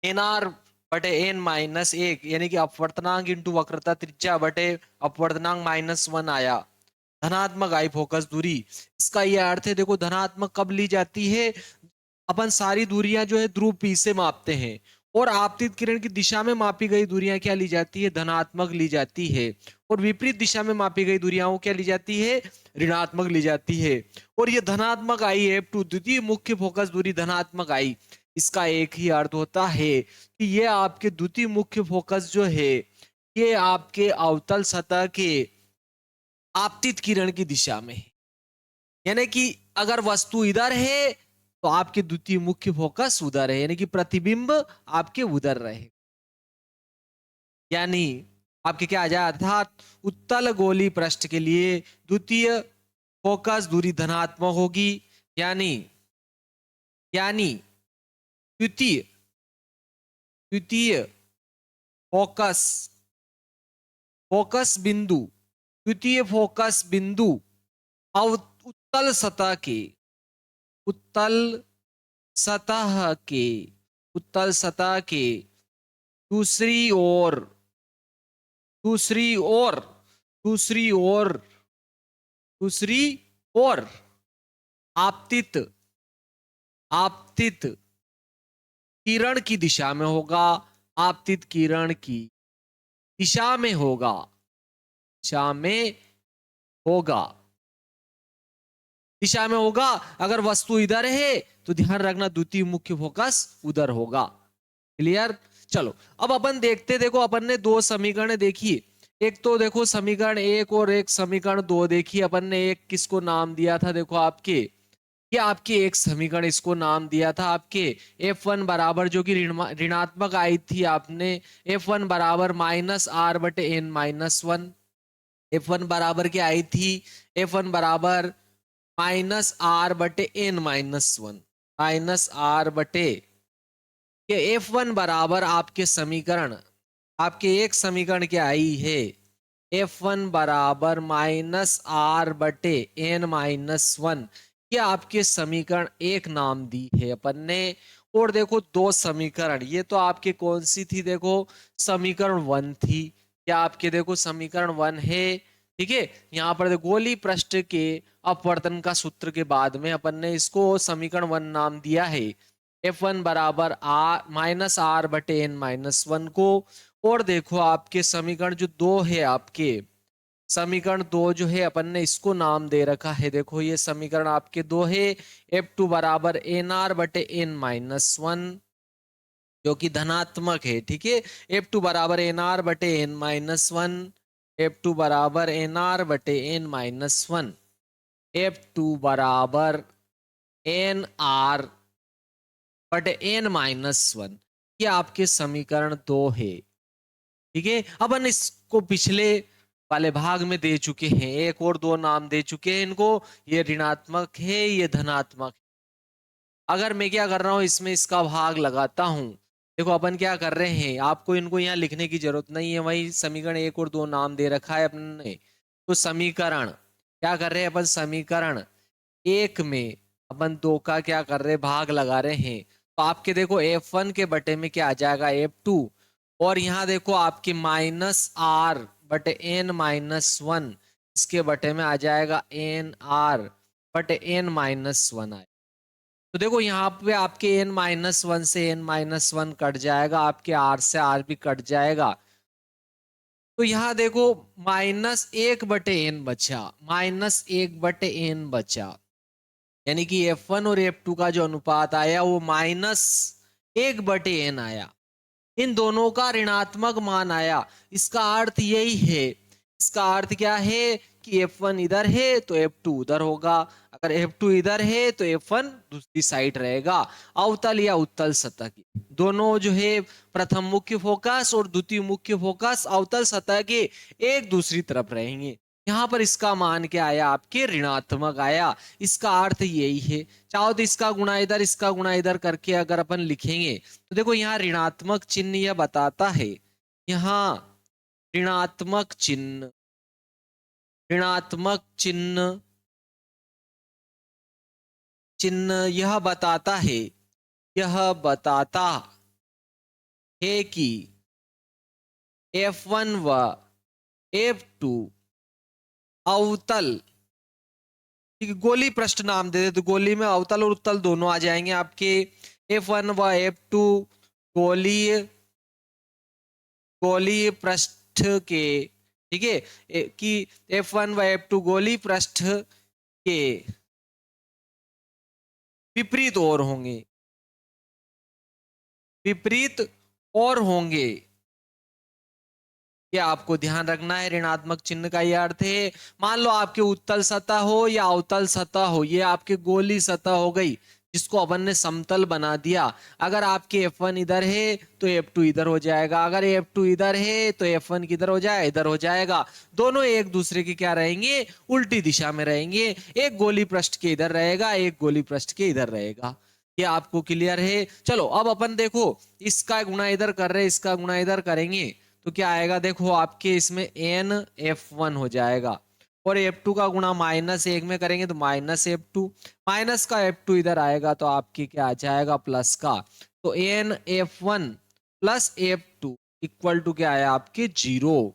nr बटे n-1, यानी कि अपवर्तनांक इंटू वक्रता त्रिज्या बटे अपवर्तनांक -1 आया, धनात्मक आई फोकस दूरी। इसका यह अर्थ है, देखो धनात्मक कब ली जाती है, अपन सारी दूरियां जो है ध्रुव पी से मापते हैं, और आपतित किरण की दिशा में मापी गई दूरियां क्या ली जाती है, धनात्मक ली जाती है, और विपरीत दिशा में मापी गई दूरियां क्या ली जाती है, ऋणात्मक ली जाती है। और ये धनात्मक आई F2 द्वितीय मुख्य फोकस दूरी धनात्मक आई, इसका एक ही अर्थ होता है कि ये आपके द्वितीय मुख्य फोकस जो है ये आपके अवतल सतह के आपतित किरण की दिशा में है, यानी कि अगर वस्तु इधर है तो आपके द्वितीय मुख्य फोकस उधर है, यानी कि प्रतिबिंब आपके उधर रहे, यानी आपके क्या आ जाए, अर्थात उत्तल गोलीय पृष्ठ के लिए द्वितीय फोकस दूरी धनात्मक होगी, यानी, यानी द्वितीय, द्वितीय फोकस, फोकस बिंदु, द्वितीय फोकस बिंदु उत्तल सतह के, उत्तल सतह के, उत्तल सतह के दूसरी ओर, दूसरी ओर, दूसरी ओर, दूसरी ओर आपतित, आपतित किरण की दिशा में होगा, आपतित किरण की दिशा में होगा, दिशा में होगा, दिशा में होगा। अगर वस्तु इधर है तो ध्यान रखना द्वितीय मुख्य फोकस उधर होगा। क्लियर? चलो अब अपन देखते, देखो अपन ने दो समीकरण देखी, एक तो देखो समीकरण एक और एक समीकरण दो देखी अपन ने। एक किसको नाम दिया था, देखो आपके ये आपके एक समीकरण इसको नाम दिया था आपके F1 बराबर, जो कि ऋणात्मक आई थी आपने, F1 बराबर -R/n-1। F1 बराबर क्या आई थी, F1 बराबर -R/n-1, -R/, ये F1 बराबर आपके समीकरण, आपके एक समीकरण क्या आई है, F1 बराबर -R/n-1, ये आपके समीकरण एक नाम दी है अपन ने। और देखो दो समीकरण, ये तो आपके कौन सी थी, देखो समीकरण 1 थी, क्या आपके देखो समीकरण 1 है। ठीक है, यहाँ पर देखो गोली पृष्ठ के अपवर्तन का सूत्र के बाद में अपन ने इसको समीकरण 1 नाम दिया है, F1 बराबर -R/n-1 को। और देखो आपके समीकरण जो दो है, आपके समीकरण दो जो है अपन ने इसको नाम दे रखा है, देखो ये समीकरण आपके दो है, F2 बराबर nR/n-1, जो कि धनात्मक है। ठीक है, F2 बराबर nR/n-1, F2 बराबर nR/n-1, F2 बराबर nR/n-1, ये आपके समीकरण दो है। ठीक है, अपन इसको पिछले वाले भाग में दे चुके हैं, एक और दो नाम दे चुके हैं इनको, ये ऋणात्मक है, ये धनात्मक है। अगर मैं क्या कर रहा हूं, इसमें इसका भाग लगाता हूं, देखो अपन क्या कर रहे हैं, आपको इनको यहाँ लिखने की जरूरत नहीं है, वही समीकरण एक और दो नाम दे रखा है अपन ने। तो समीकरण क्या कर रहे हैं अपन, समीकरण एक में अपन दो का क्या कर रहे हैं, भाग लगा रहे हैं। तो आपके देखो F1 के बटे में क्या आ जाएगा, F2, और यहाँ देखो आपके -R/n-1, इसके बटे में आ जाएगा nR/n-1 आए। तो देखो यहाँ पे आपके n-1 से n-1 कट जाएगा, आपके R से R भी कट जाएगा। तो यहाँ देखो -1/n बचा, -1/n बचा, यानी कि F1 और F2 का जो अनुपात आया वो -1/n आया। इन दोनों का ऋणात्मक मान आया। इसका अर्थ यही है, इसका अर्थ क्या है कि F1 इधर है तो F2 उधर होगा, अगर F2 इधर है तो F1 दूसरी साइड रहेगा। अवतल या उत्तल सतह की दोनों जो है, प्रथम मुख्य फोकस और द्वितीय मुख्य फोकस अवतल सतह के एक दूसरी तरफ रहेंगे। यहाँ पर इसका मान क्या आया, आपके ऋणात्मक आया। इसका अर्थ यही है, चाहो तो इसका गुणा इधर, इसका गुणा इधर करके अगर अपन लिखेंगे तो देखो यहाँ ऋणात्मक चिन्ह यह बताता है, यहाँ ऋणात्मक चिन्ह, ऋणात्मक चिन्ह, चिन्ह यह बताता है, यह बताता है कि F1 व F2 अवतल, गोली पृष्ठ नाम दे दे तो गोली में अवतल और उत्तल दोनों आ जाएंगे आपके। F1 व F2 गोली, गोली पृष्ठ के, ठीक है, कि F1 व F2 गोली पृष्ठ के विपरीत और होंगे, विपरीत और होंगे, ये आपको ध्यान रखना है। ऋणात्मक चिन्ह का यह अर्थ है, मान लो आपके उत्तल सतह हो या अवतल सतह हो, ये आपके गोली सतह हो गई जिसको अपन ने समतल बना दिया। अगर आपके F1 इधर है तो F2 इधर हो जाएगा, अगर F2 इधर है तो F1 किधर हो जाए, इधर हो जाएगा। दोनों एक दूसरे के क्या रहेंगे, उल्टी दिशा में रहेंगे। एक गोली पृष्ठ के इधर रहेगा, एक गोली पृष्ठ के इधर रहेगा। ये आपको क्लियर है। चलो अब अपन देखो, इसका गुणा इधर कर रहे, इसका गुणा इधर करेंगे तो क्या आएगा, देखो आपके इसमें nF1 हो जाएगा, और F2 का गुणा -1 में करेंगे तो -F2, माइनस का F2 इधर आएगा तो आपके क्या आ जाएगा, प्लस का। तो nF1 plus F2 equal to क्या है आपके 0।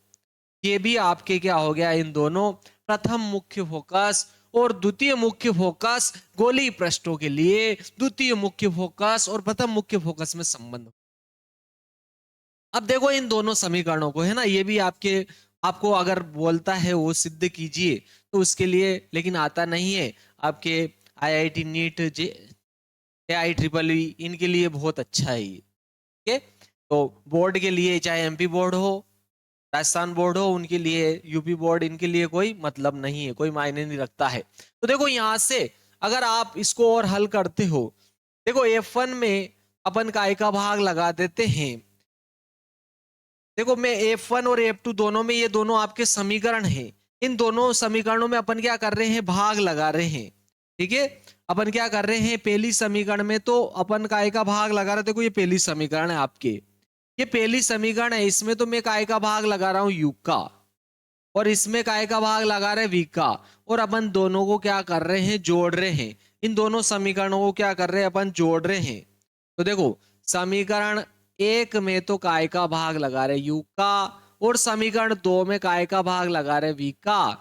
ये भी आपके क्या हो गया, इन दोनों प्रथम मुख्य फोकस और द्वितीय मुख्य फोकस गोली पृष्ठों के लिए द्वितीय मुख्य फोकस और प्रथम मुख्य फोकस में संबंध। अब देखो इन दोनों समीकरणों को, है ना, ये भी आपके आपको अगर बोलता है वो सिद्ध कीजिए तो उसके लिए, लेकिन आता नहीं है, आपके आईआईटी नीट जे AIEEE इनके लिए बहुत अच्छा है ये। ठीक है, तो बोर्ड के लिए चाहे एमपी बोर्ड हो, राजस्थान बोर्ड हो, उनके लिए यूपी बोर्ड, इनके लिए कोई मतलब नहीं है, कोई मायने नहीं रखता है। तो देखो यहां से अगर आप इसको और हल करते हो, देखो F1 में अपन काय का भाग लगा देते हैं। देखो मैं F1 और F2 दोनों में, ये दोनों आपके समीकरण हैं, इन दोनों समीकरणों में अपन क्या कर रहे हैं, भाग लगा रहे हैं। ठीक है, अपन क्या कर रहे हैं, पहली समीकरण में तो अपन काय का भाग लगा रहे, देखो ये पहली समीकरण है आपके, ये पहली समीकरण है, इसमें तो मैं काय का भाग लगा रहा हूं u का, और इसमें काय का भाग लगा रहे v का, और अपन दोनों को क्या कर रहे हैं, जोड़ रहे हैं। इन दोनों समीकरणों को क्या कर रहे हैं, अपन जोड़ रहे हैं। तो देखो समीकरण एक में तो काय का भाग लगा रहे u का, और समीकरण दो में काय का भाग लगा रहे v का।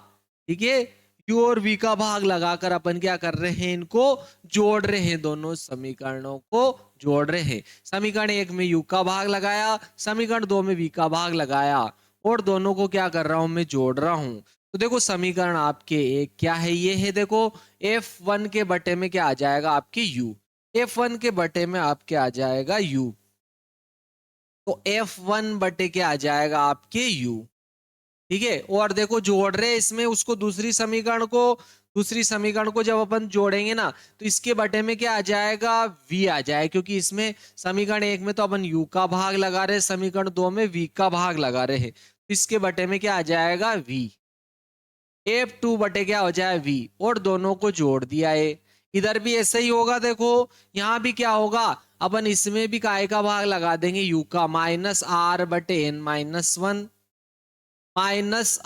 ठीक है, u और v का भाग लगाकर अपन क्या कर रहे हैं, इनको जोड़ रहे हैं, दोनों समीकरणों को जोड़ रहे हैं। समीकरण एक में u का भाग लगाया, समीकरण दो में v का भाग लगाया, और दोनों को क्या कर रहा हूं, मैं जोड़ रहा हूं। तो देखो समीकरण आपके एक क्या है, ये है, देखो F1 के बटे में क्या आ जाएगा, आपके u, F1 के बटे में आपके आ जाएगा u, तो F1 बटे के आ जाएगा आपके u। ठीक है, और देखो जोड़ रहे हैं इसमें उसको, दूसरी समीकरण को जब अपन जोड़ेंगे ना, तो इसके बटे में क्या आ जाएगा, v आ जाएगा, क्योंकि इसमें समीकरण एक में तो अपन u का भाग लगा रहे हैं, समीकरण दो में v का भाग लगा रहे हैं, तो इसके बटे में क्या आ जाएगा, v। F2 बटे क्या हो जाए, v, और दोनों को जोड़ दिया है। इधर भी ऐसे ही होगा, देखो यहां भी क्या होगा, अपन इसमें भी काय का भाग लगा देंगे, u का, माइनस आर बटे n minus one, minus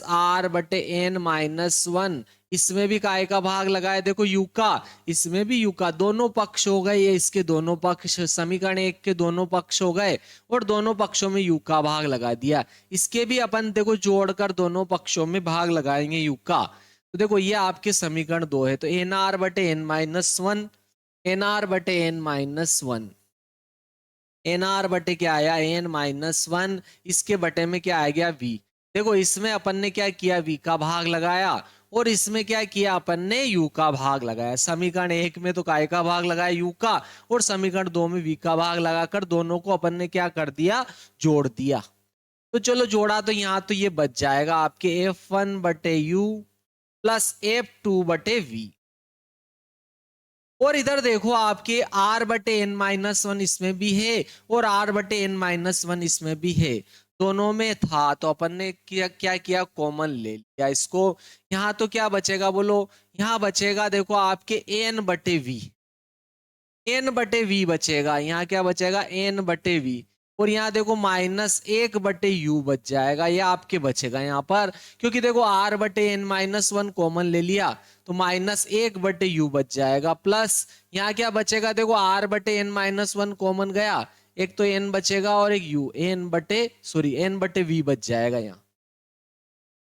R बटे एन माइनस वन, इसमें भी काय का भाग लगाए, देखो यू का, इसमें भी यू का, दोनों पक्ष हो गए ये, इसके दोनों पक्ष, समीकरण एक के दोनों पक्ष हो गए, और दोनों पक्षों में यू का भाग लगा दिया। इसके भी अपन देखो जोड़कर दोनों पक्षों में भाग लगाएंगे यू का। तो देखो ये आपके समीकरण दो है, तो एन आर बटे N minus one, N R बटे N minus one, N R बटे क्या आया, एन माइनस वन, इसके बटे में क्या आ गया, वी। देखो इसमें अपन ने क्या किया, वी का भाग लगाया, और इसमें क्या किया अपन ने, यू का भाग लगाया। समीकरण एक में तो काय का भाग लगाया यू का, और समीकरण दो में वी का भाग लगाकर दोनों को अपन ने क्या कर दिया, जोड़ दिया। तो चलो जोड़ा, तो यहाँ तो ये बच जाएगा आपके F1 बटे यू प्लस F2 बटे वी। और इधर देखो आपके r बटे एन माइनस वन इसमें भी है, और r बटे एन माइनस वन इसमें भी है, दोनों में था, तो अपन ने क्या किया, कॉमन ले लिया इसको। यहाँ तो क्या बचेगा बोलो, यहाँ बचेगा देखो आपके n बटे वी, एन बटे वी बचेगा, यहाँ क्या बचेगा, एन बटे वी, और यहाँ देखो माइनस एक बटे यू बच जाएगा, ये आपके बचेगा यहाँ पर, क्योंकि देखो आर बटे एन माइनस वन कॉमन ले लिया, तो माइनस एक बटे यू बच जाएगा, प्लस यहाँ क्या बचेगा, देखो आर बटे एन माइनस वन कॉमन गया, एक तो एन बचेगा और एक यू, एन बटे वी बच जाएगा यहाँ।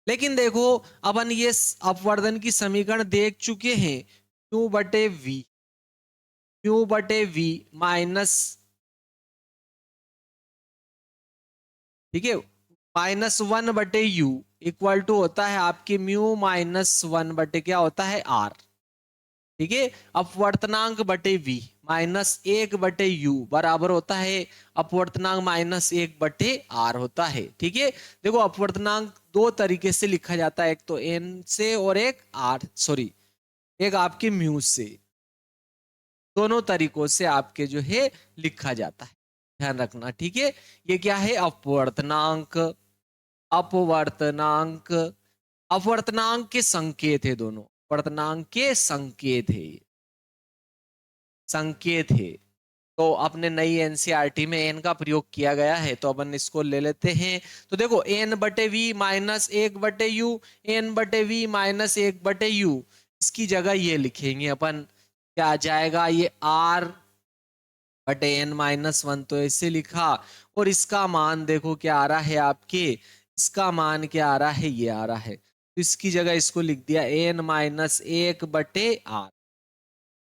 लेकिन देखो अपन ये अपवर्धन की समीकरण देख चुके हैं, क्यू बटे वी, क्यू बटे वी माइनस, ठीक है, माइनस वन बटे यू इक्वल टू होता है आपके म्यू माइनस वन बटे क्या होता है, आर। ठीक है, अपवर्तनांक बटे वी माइनस एक बटे यू बराबर होता है अपवर्तनांक माइनस एक बटे आर होता है। ठीक है, देखो अपवर्तनांक दो तरीके से लिखा जाता है, एक तो एन से और एक आर, सॉरी एक आपके म्यू से, दोनों तरीकों से आपके जो है लिखा जाता है, ध्यान रखना। ठीक है, ये क्या है, अपवर्तनांक, अपवर्तनांक, अपवर्तनांक के संकेत है दोनों, अपवर्तनांक के संकेत है, संकेत है। तो अपने नई एनसीईआरटी में एन का प्रयोग किया गया है, तो अपन इसको ले लेते हैं। तो देखो एन बटे वी माइनस एक बटे यू, एन बटे वी माइनस एक बटे यू, इसकी जगह ये लिखेंगे अपन, क्या आ जाएगा, ये आर बटे एन माइनस वन, तो ऐसे लिखा, और इसका मान देखो क्या आ रहा है आपके, इसका मान क्या आ रहा है, ये आ रहा है, तो इसकी जगह इसको लिख दिया एन माइनस एक बटे आर,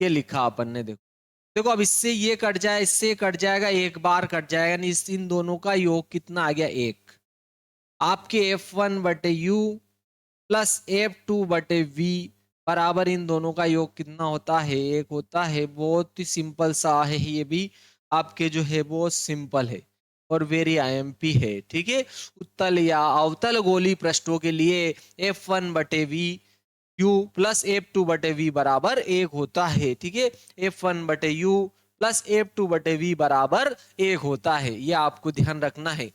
ये लिखा अपन ने, देखो देखो अब इससे ये कट जाए, इससे ये कट जाएगा, एक बार कट जाएगा, नहीं इन दोनों का योग कितना आ गया, एक। आपके F1/U प्लस F2/V बराबर इन दोनों का योग कितना होता है, एक होता है। बहुत ही सिंपल सा है ये भी, आपके जो है वो सिंपल है और वेरी आईएमपी है। ठीक है, उत्तल या अवतल गोली पृष्ठों के लिए F1/V U प्लस F2/V बराबर एक होता है। ठीक है, F1/U प्लस F2/V बराबर एक होता है, ये आपको ध्यान रखना है।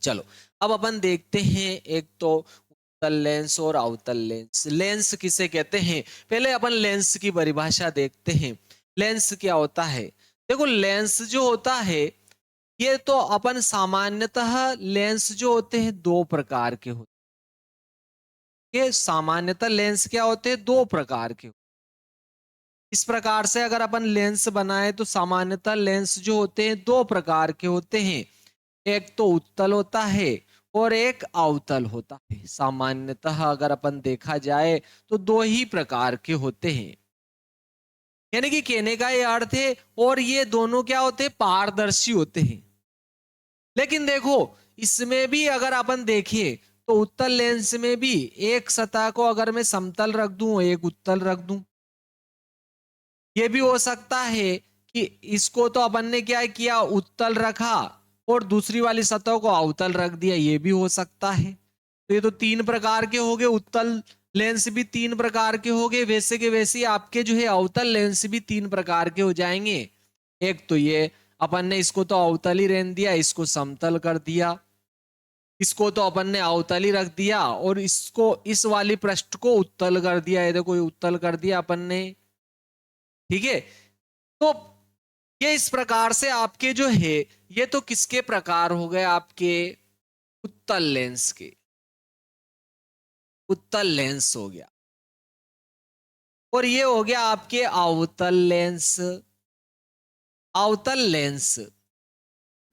चलो अब अपन देखते हैं, एक तो उत्तल लेंस और अवतल लेंस। लेंस किसे कहते हैं, पहले अपन लेंस की परिभाषा देखते हैं। लेंस क्या होता है, देखो लेंस जो होता है ये तो अपन सामान्यतः लेंस जो होते हैं दो प्रकार के होते हैं। सामान्यतः लेंस क्या होते हैं, दो प्रकार के। इस प्रकार से अगर अपन लेंस बनाए तो सामान्यतः लेंस जो होते हैं दो प्रकार के होते हैं, एक तो उत्तल होता है और एक अवतल होता है। सामान्यतः अगर अपन देखा जाए तो दो ही प्रकार के होते हैं, यानी कि कहने का ये अर्थ है। और ये दोनों क्या होते हैं, पारदर्शी होते हैं। लेकिन देखो इसमें भी अगर अपन देखें तो उत्तल लेंस में भी एक सतह को अगर मैं समतल रख दूं, एक उत्तल रख दूं, ये भी हो सकता है कि इसको तो अपन ने क्या किया, उत्तल रखा और दूसरी वाली सतह को अवतल रख दिया, ये भी हो सकता है। तो ये तो तीन प्रकार के हो गए, उत्तल लेंस भी तीन प्रकार के हो गए। वैसे के वैसे आपके जो है अवतल लेंस भी तीन प्रकार के हो जाएंगे। एक तो ये अपन ने इसको तो अवतल ही रहने दिया, इसको समतल कर दिया, इसको तो अपन ने अवतल ही रख दिया और इसको इस वाली पृष्ठ को उत्तल कर दिया। ये देखो उत्तल कर दिया अपन ने। ठीक है, तो ये इस प्रकार से आपके जो है ये तो किसके प्रकार हो गए, आपके उत्तल लेंस के। उत्तल लेंस हो गया और ये हो गया आपके अवतल लेंस। अवतल लेंस,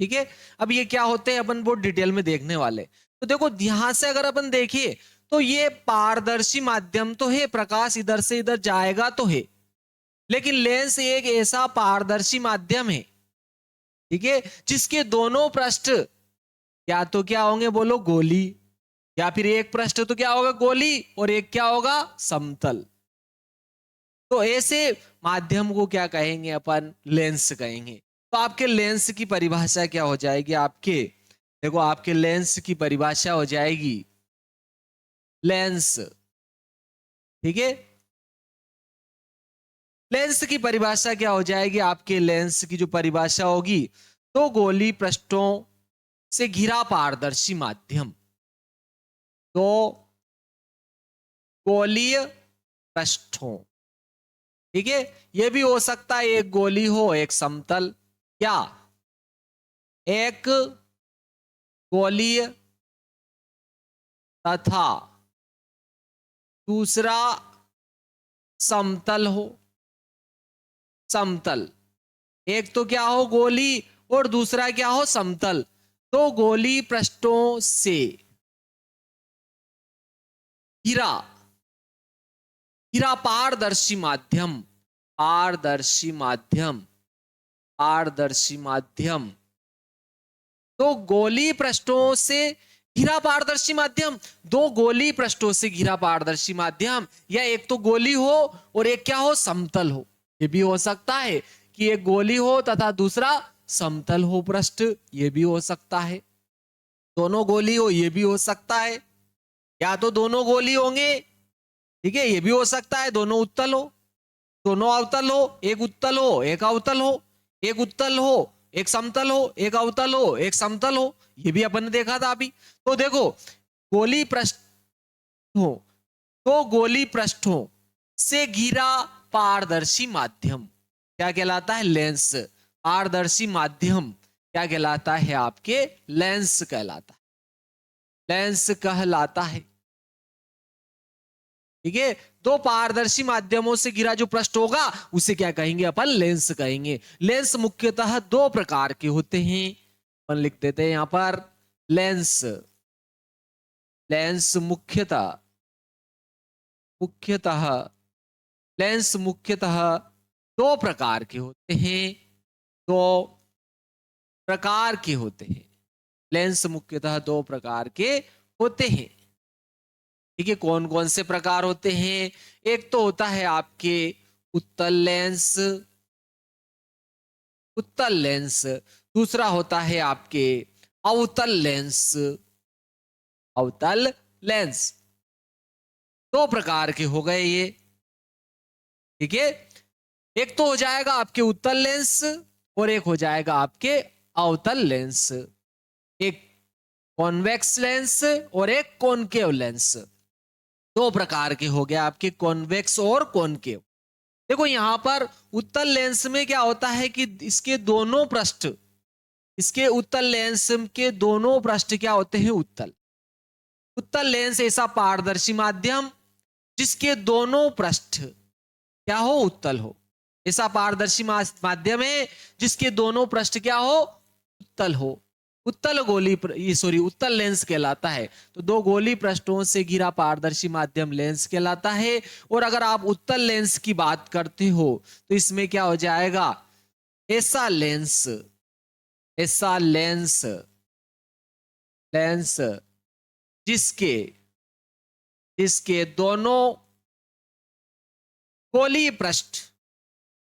ठीक है। अब ये क्या होते हैं अपन बहुत डिटेल में देखने वाले। तो देखो यहां से अगर अपन देखिए तो ये पारदर्शी माध्यम तो है, प्रकाश इधर से इधर जाएगा तो है, लेकिन लेंस एक ऐसा पारदर्शी माध्यम है, ठीक है, जिसके दोनों पृष्ठ या तो क्या होंगे, बोलो गोली, या फिर एक पृष्ठ तो क्या होगा, गोली, और एक क्या होगा, समतल। तो ऐसे माध्यम को क्या कहेंगे अपन, लेंस कहेंगे। तो आपके लेंस की परिभाषा क्या हो जाएगी, आपके देखो आपके लेंस की परिभाषा हो जाएगी लेंस। ठीक है, लेंस की परिभाषा क्या हो जाएगी, आपके लेंस की जो परिभाषा होगी, तो गोली पृष्ठों से घिरा पारदर्शी माध्यम। तो गोलीय पृष्ठों, ठीक है, यह भी हो सकता है एक गोली हो एक समतल, या एक गोलीय तथा दूसरा समतल हो। समतल, एक तो क्या हो गोली और दूसरा क्या हो समतल। तो गोली पृष्ठों से घिरा, घिरा पारदर्शी माध्यम, पारदर्शी माध्यम, पारदर्शी माध्यम। तो गोली पृष्ठों से घिरा पारदर्शी माध्यम, दो गोली पृष्ठों से घिरा पारदर्शी माध्यम, या एक तो गोली हो और एक क्या हो, समतल हो। ये भी हो सकता है कि एक गोली हो तथा दूसरा समतल हो पृष्ठ, ये भी हो सकता है। दोनों गोली हो ये भी हो सकता है, या तो दोनों गोली होंगे, ठीक है, ये भी हो सकता है दोनों उत्तल हो, दोनों अवतल हो, एक उत्तल हो एक अवतल हो, एक उत्तल हो एक समतल हो, एक अवतल हो एक समतल हो, ये भी अपन ने देखा था अभी। तो देखो गोली पृष्ठों, तो गोली पृष्ठों से घिरा पारदर्शी माध्यम क्या कहलाता है, लेंस। पारदर्शी माध्यम क्या कहलाता है, आपके लेंस कहलाता है, लेंस कहलाता है। ठीक है, दो पारदर्शी माध्यमों से घिरा जो पृष्ठ होगा उसे क्या कहेंगे अपन, लेंस कहेंगे। लेंस मुख्यतः दो प्रकार के होते हैं, अपन लिख देते हैं यहां पर लेंस। लेंस मुख्यतः, मुख्यतः लेंस मुख्यतः दो प्रकार के होते हैं, दो प्रकार के होते हैं। लेंस मुख्यतः दो प्रकार के होते हैं। ठीक है, कौन कौन से प्रकार होते हैं? एक तो होता है आपके उत्तल लेंस, उत्तल लेंस। दूसरा होता है आपके अवतल लेंस, अवतल लेंस। दो प्रकार के हो गए ये। ठीक है, एक तो हो जाएगा आपके उत्तल लेंस और एक हो जाएगा आपके अवतल लेंस। एक कॉन्वेक्स लेंस और एक कॉनकेव लेंस। दो प्रकार के हो गए आपके, कॉन्वेक्स और कॉनकेव। देखो यहां पर उत्तल लेंस में क्या होता है कि इसके दोनों पृष्ठ, इसके उत्तल लेंस के दोनों पृष्ठ क्या होते हैं? उत्तल। उत्तल लेंस ऐसा पारदर्शी माध्यम जिसके दोनों पृष्ठ क्या हो? उत्तल हो। ऐसा पारदर्शी माध्यम है जिसके दोनों पृष्ठ क्या हो? उत्तल हो। उत्तल गोली, ये सॉरी, उत्तल लेंस कहलाता है। तो दो गोली पृष्ठों से घिरा पारदर्शी माध्यम लेंस कहलाता है। और अगर आप उत्तल लेंस की बात करते हो तो इसमें क्या हो जाएगा? ऐसा लेंस, ऐसा लेंस, लेंस जिसके, जिसके दोनों गोलीय पृष्ठ,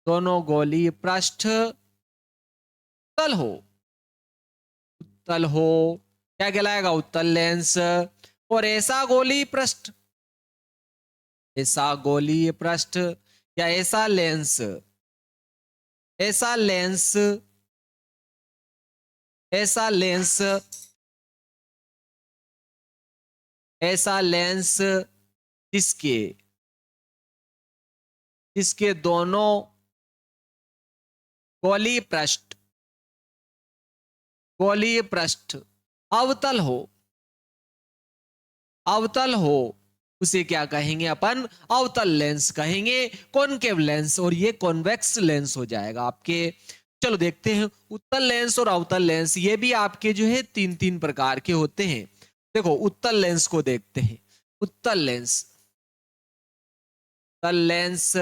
दोनों गोलीय पृष्ठ उत्तल हो, उत्तल हो, क्या कहलाएगा? उत्तल लेंस। और ऐसा गोलीय पृष्ठ, ऐसा गोलीय पृष्ठ या ऐसा लेंस, ऐसा लेंस, ऐसा लेंस, ऐसा लेंस जिसके, जिसके दोनों गोलीय पृष्ठ, गोलीय पृष्ठ अवतल हो, अवतल हो, उसे क्या कहेंगे अपन? अवतल लेंस कहेंगे, कॉनकेव लेंस। और ये कॉन्वेक्स लेंस हो जाएगा आपके। चलो देखते हैं उत्तल लेंस और अवतल लेंस, ये भी आपके जो है तीन तीन प्रकार के होते हैं। देखो उत्तल लेंस को देखते हैं। उत्तल लेंस, उत्तल लेंस,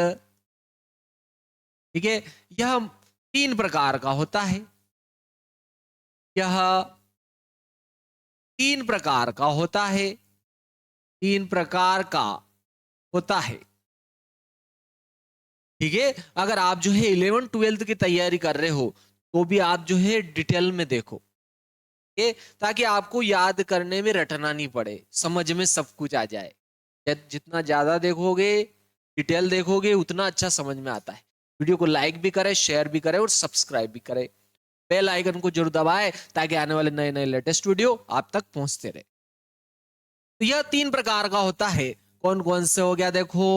ठीक है, यह तीन प्रकार का होता है। यह तीन प्रकार का होता है, तीन प्रकार का होता है। ठीक है, अगर आप जो है 11th-12th की तैयारी कर रहे हो तो भी आप जो है डिटेल में देखो, ताकि आपको याद करने में रटना नहीं पड़े, समझ में सब कुछ आ जाए। जितना ज्यादा देखोगे, डिटेल देखोगे, उतना अच्छा समझ में आता है। वीडियो को लाइक भी करें, शेयर भी करें और सब्सक्राइब भी करें। बेल आइकन को जरूर दबाएं ताकि आने वाले नए नए लेटेस्ट वीडियो आप तक पहुंचते रहे। तो यह तीन प्रकार का होता है। कौन कौन से हो गया? देखो,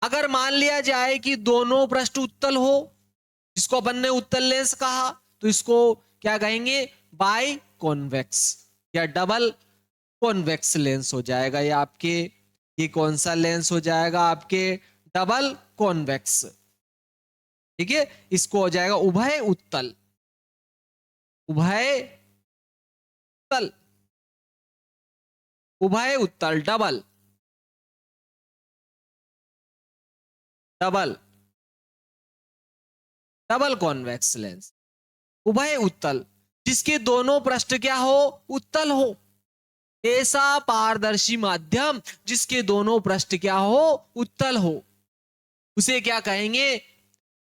अगर मान लिया जाए कि दोनों पृष्ठ उत्तल हो, जिसको अपन ने उत्तल लेंस कहा, तो इसको क्या कहेंगे? बाई कॉन्वेक्स या डबल कॉन्वेक्स लेंस हो जाएगा ये आपके। ये कौन सा लेंस हो जाएगा? आपके डबल कॉन्वेक्स। ठीक है, इसको हो जाएगा उभय उत्तल, उभय उत्तल, उभय उत्तल, double, double, double convex lens, उभय उत्तल, जिसके दोनों पृष्ठ क्या हो? उत्तल हो। ऐसा पारदर्शी माध्यम जिसके दोनों पृष्ठ क्या हो? उत्तल हो, उसे क्या कहेंगे?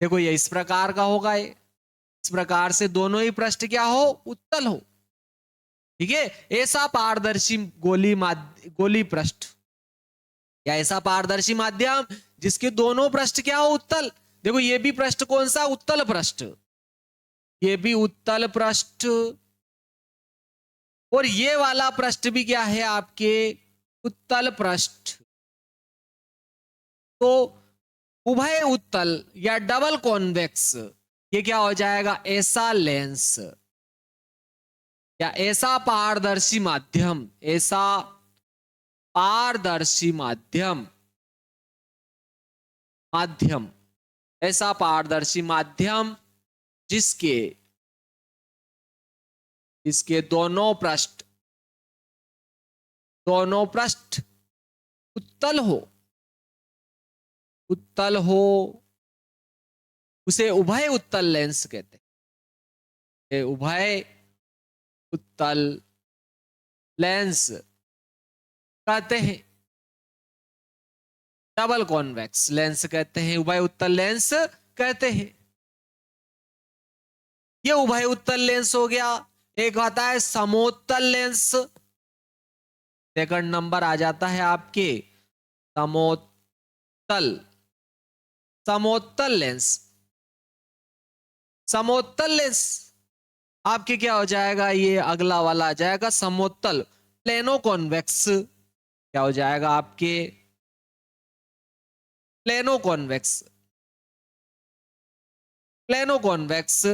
देखो ये इस प्रकार का होगा, ये इस प्रकार से दोनों ही पृष्ठ क्या हो? उत्तल हो। ठीक है, ऐसा पारदर्शी गोली पृष्ठ या ऐसा पारदर्शी माध्यम जिसके दोनों पृष्ठ क्या हो? उत्तल। देखो ये भी पृष्ठ कौन सा? उत्तल पृष्ठ, ये भी उत्तल पृष्ठ। और ये वाला पृष्ठ भी क्या है आपके? उत्तल पृष्ठ। तो उभय उत्तल या डबल कॉन्वेक्स, ये क्या हो जाएगा? ऐसा लेंस या ऐसा पारदर्शी माध्यम, ऐसा पारदर्शी माध्यम, माध्यम, ऐसा पारदर्शी माध्यम जिसके, इसके दोनों पृष्ठ, दोनों पृष्ठ उत्तल हो, उत्तल हो उसे उभय उत्तल लेंस कहते हैं। उभय उत्तल लेंस कहते हैं। डबल कॉन्वेक्स लेंस कहते हैं, उभय उत्तल लेंस कहते हैं। ये उभय उत्तल लेंस हो गया। एक आता है समोत्तल लेंस। सेकंड नंबर आ जाता है आपके समोत्तल समोत्तल लेंस। समोत्तल लेंस आपके क्या हो जाएगा, ये अगला वाला आ जाएगा समोत्तल प्लेनो कॉन्वेक्स। क्या हो जाएगा आपके प्लेनो कॉन्वेक्स। प्लेनो कॉन्वेक्स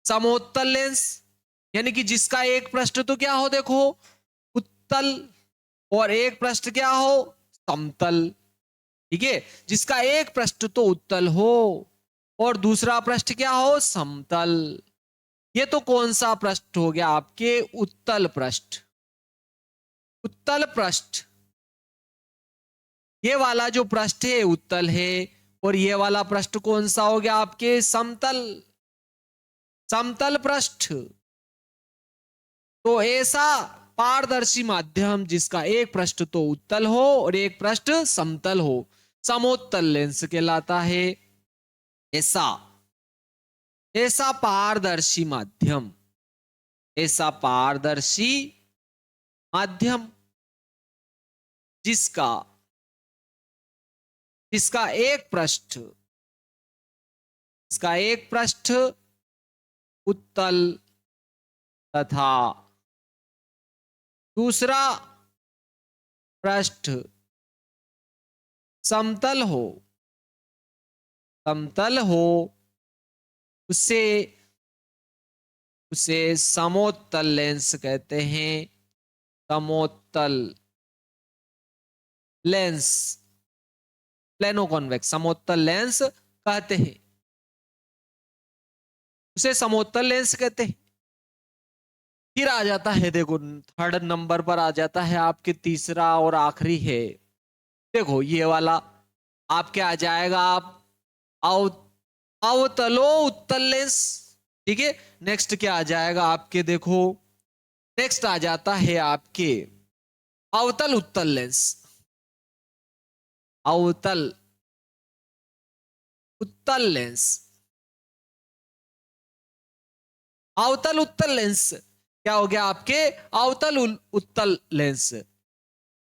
समोत्तल लेंस यानी कि जिसका एक पृष्ठ तो क्या हो देखो उत्तल और एक पृष्ठ क्या हो समतल। ठीक है, जिसका एक पृष्ठ तो उत्तल हो और दूसरा पृष्ठ क्या हो समतल। ये तो कौन सा पृष्ठ हो गया आपके उत्तल पृष्ठ। उत्तल पृष्ठ ये वाला जो पृष्ठ है उत्तल है और ये वाला पृष्ठ कौन सा हो गया आपके समतल समतल पृष्ठ। तो ऐसा पारदर्शी माध्यम जिसका एक पृष्ठ तो उत्तल हो और एक पृष्ठ समतल हो समोत्तल लेंस कहलाता है। ऐसा ऐसा पारदर्शी माध्यम ऐसा पारदर्शी माध्यम जिसका जिसका एक पृष्ठ इसका एक पृष्ठ उत्तल तथा दूसरा पृष्ठ समतल हो उसे उसे समोत्तल लेंस कहते हैं। समोत्तल लेंस प्लेनो कॉन्वेक्स समोत्तल लेंस कहते हैं। उसे समोत्तल लेंस कहते हैं। फिर आ जाता है देखो थर्ड नंबर पर आ जाता है आपके तीसरा और आखिरी है। देखो ये वाला आपके आ जाएगा आप अव अवतलो उत्तल लेंस। ठीक है, नेक्स्ट क्या आ जाएगा आपके देखो नेक्स्ट आ जाता है आपके अवतल उत्तल लेंस। अवतल उत्तल लेंस अवतल उत्तल लेंस क्या हो गया आपके अवतल उत्तल लेंस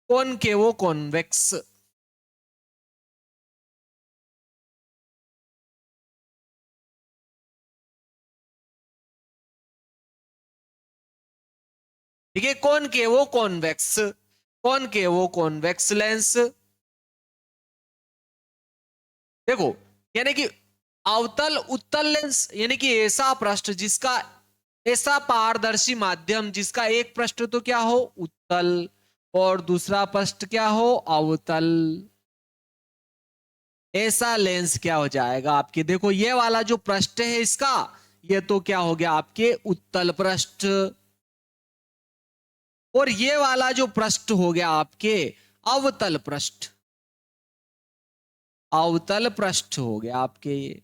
कॉनकेवो कॉन्वेक्स। ठीक है, कॉनकेवो कॉन्वेक्स लेंस। देखो यानी कि अवतल उत्तल लेंस यानी कि ऐसा पृष्ठ जिसका ऐसा पारदर्शी माध्यम जिसका एक पृष्ठ तो क्या हो उत्तल और दूसरा पृष्ठ क्या हो अवतल। ऐसा लेंस क्या हो जाएगा आपके देखो ये वाला जो पृष्ठ है इसका ये तो क्या हो गया आपके उत्तल पृष्ठ और ये वाला जो पृष्ठ हो गया आपके अवतल पृष्ठ। अवतल पृष्ठ हो गया आपके ये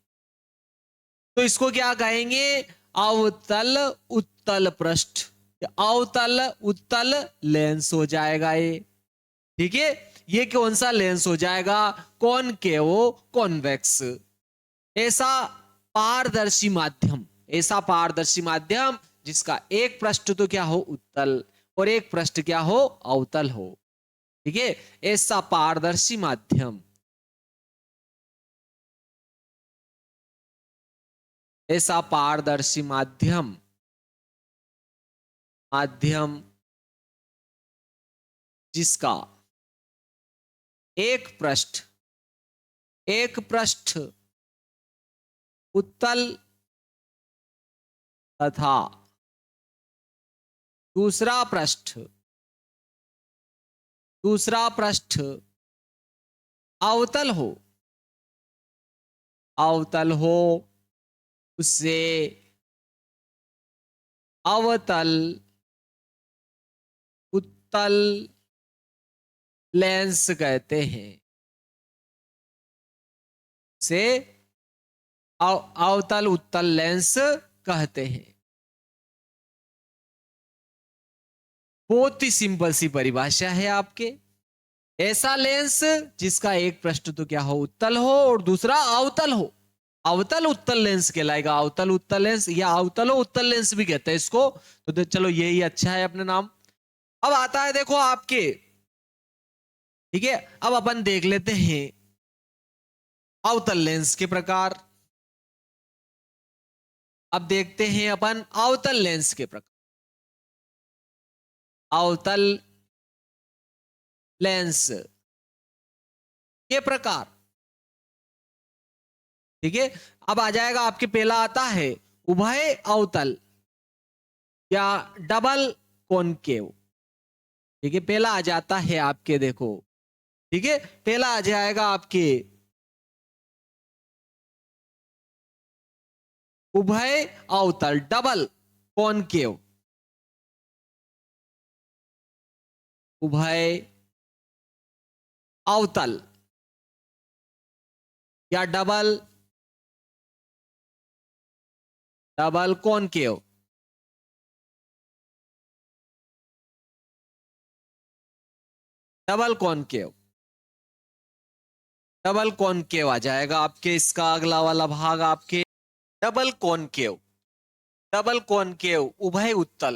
तो इसको क्या कहेंगे अवतल उत्तल पृष्ठ। अवतल उत्तल लेंस हो जाएगा ये। ठीक है, ये कौन सा लेंस हो जाएगा कॉनकेवो कॉन्वेक्स। ऐसा पारदर्शी माध्यम ऐसा पारदर्शी माध्यम जिसका एक पृष्ठ तो क्या हो उत्तल और एक पृष्ठ क्या हो अवतल हो। ठीक है, ऐसा पारदर्शी माध्यम ऐसा पारदर्शी माध्यम माध्यम जिसका एक पृष्ठ उत्तल तथा दूसरा पृष्ठ अवतल हो उसे अवतल उत्तल लेंस कहते हैं। से अवतल उत्तल लेंस कहते हैं। बहुत ही सिंपल सी परिभाषा है आपके। ऐसा लेंस जिसका एक पृष्ठ तो क्या हो, उत्तल हो, और दूसरा अवतल हो, अवतल उत्तल लेंस कहलाएगा। अवतल उत्तल लेंस या अवतल उत्तल लेंस भी कहते हैं इसको। तो चलो यही अच्छा है अपने नाम। अब आता है देखो आपके, ठीक है, अब अपन देख लेते हैं अवतल लेंस के प्रकार। अब देखते हैं अपन अवतल लेंस के प्रकार। अवतल लेंस के प्रकार, ठीक है। अब आ जाएगा आपके, पहला आता है उभय अवतल या डबल कॉनकेव, ठीक है। पहला आ जाता है आपके, देखो, ठीक है, पहला आ जाएगा आपके उभय अवतल डबल कॉनकेव, उभय अवतल या double concave. Double concave, double concave आ जाएगा आपके इसका अगला वाला भाग आपके। डबल कॉनकेव, डबल कॉनकेव उभय उत्तल,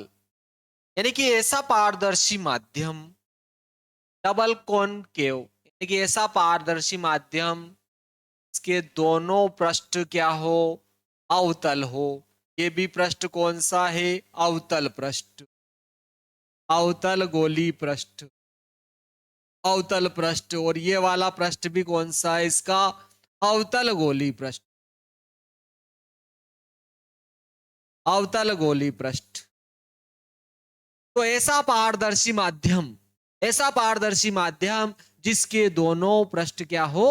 यानी कि ऐसा पारदर्शी माध्यम, डबल कॉनकेव यानी कि ऐसा पारदर्शी माध्यम इसके दोनों पृष्ठ क्या हो, अवतल हो। ये भी पृष्ठ कौन सा है, अवतल पृष्ठ, अवतल गोली पृष्ठ, अवतल पृष्ठ। और ये वाला पृष्ठ भी कौन सा है इसका, अवतल गोली पृष्ठ, अवतल गोली पृष्ठ। तो ऐसा पारदर्शी माध्यम, ऐसा पारदर्शी माध्यम जिसके दोनों पृष्ठ क्या हो,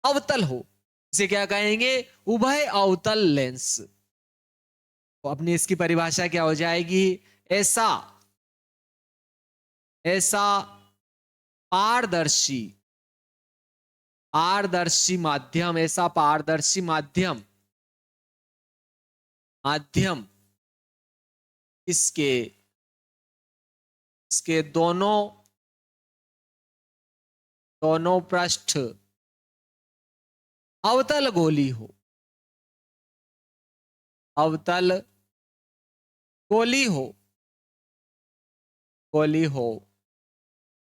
अवतल हो, इसे क्या कहेंगे, उभय अवतल लेंस। तो अपनी इसकी परिभाषा क्या हो जाएगी, ऐसा, ऐसा पारदर्शी, पारदर्शी माध्यम, ऐसा पारदर्शी माध्यम, माध्यम इसके, इसके दोनों, दोनों पृष्ठ अवतल गोली हो, अवतल गोली हो, गोली हो,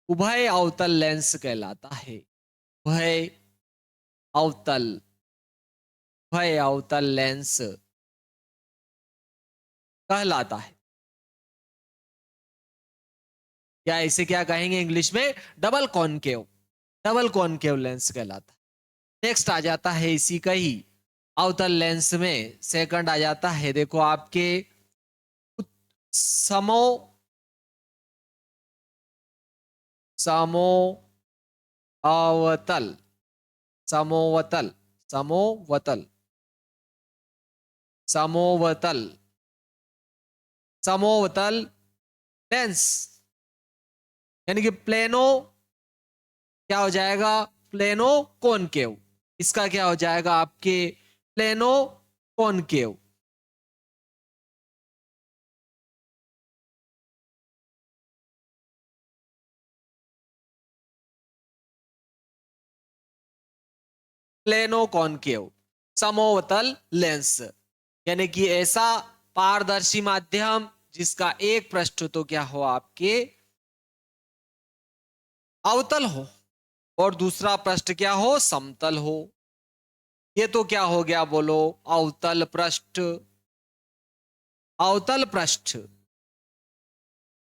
उभय अवतल लेंस कहलाता है। उभय अवतल, उभय अवतल लेंस कहलाता है, या इसे क्या कहेंगे इंग्लिश में, double concave, double concave lens कहलाता है। नेक्स्ट आ जाता है इसी का ही अवतल लेंस में सेकंड आ जाता है, देखो आपके समो, समो अवतल, समोवतल, समोवतल, समोवतल, समोवतल लेंस, यानी कि प्लेनो क्या हो जाएगा, प्लेनो कॉनकेव। इसका क्या हो जाएगा आपके, प्लेनो कॉनकेव, प्लेनो कॉनकेव समोवतल लेंस, यानी कि ऐसा पारदर्शी माध्यम जिसका एक पृष्ठ तो क्या हो आपके, अवतल हो, और दूसरा पृष्ठ क्या हो, समतल हो। ये तो क्या हो गया बोलो, अवतल पृष्ठ, अवतल पृष्ठ।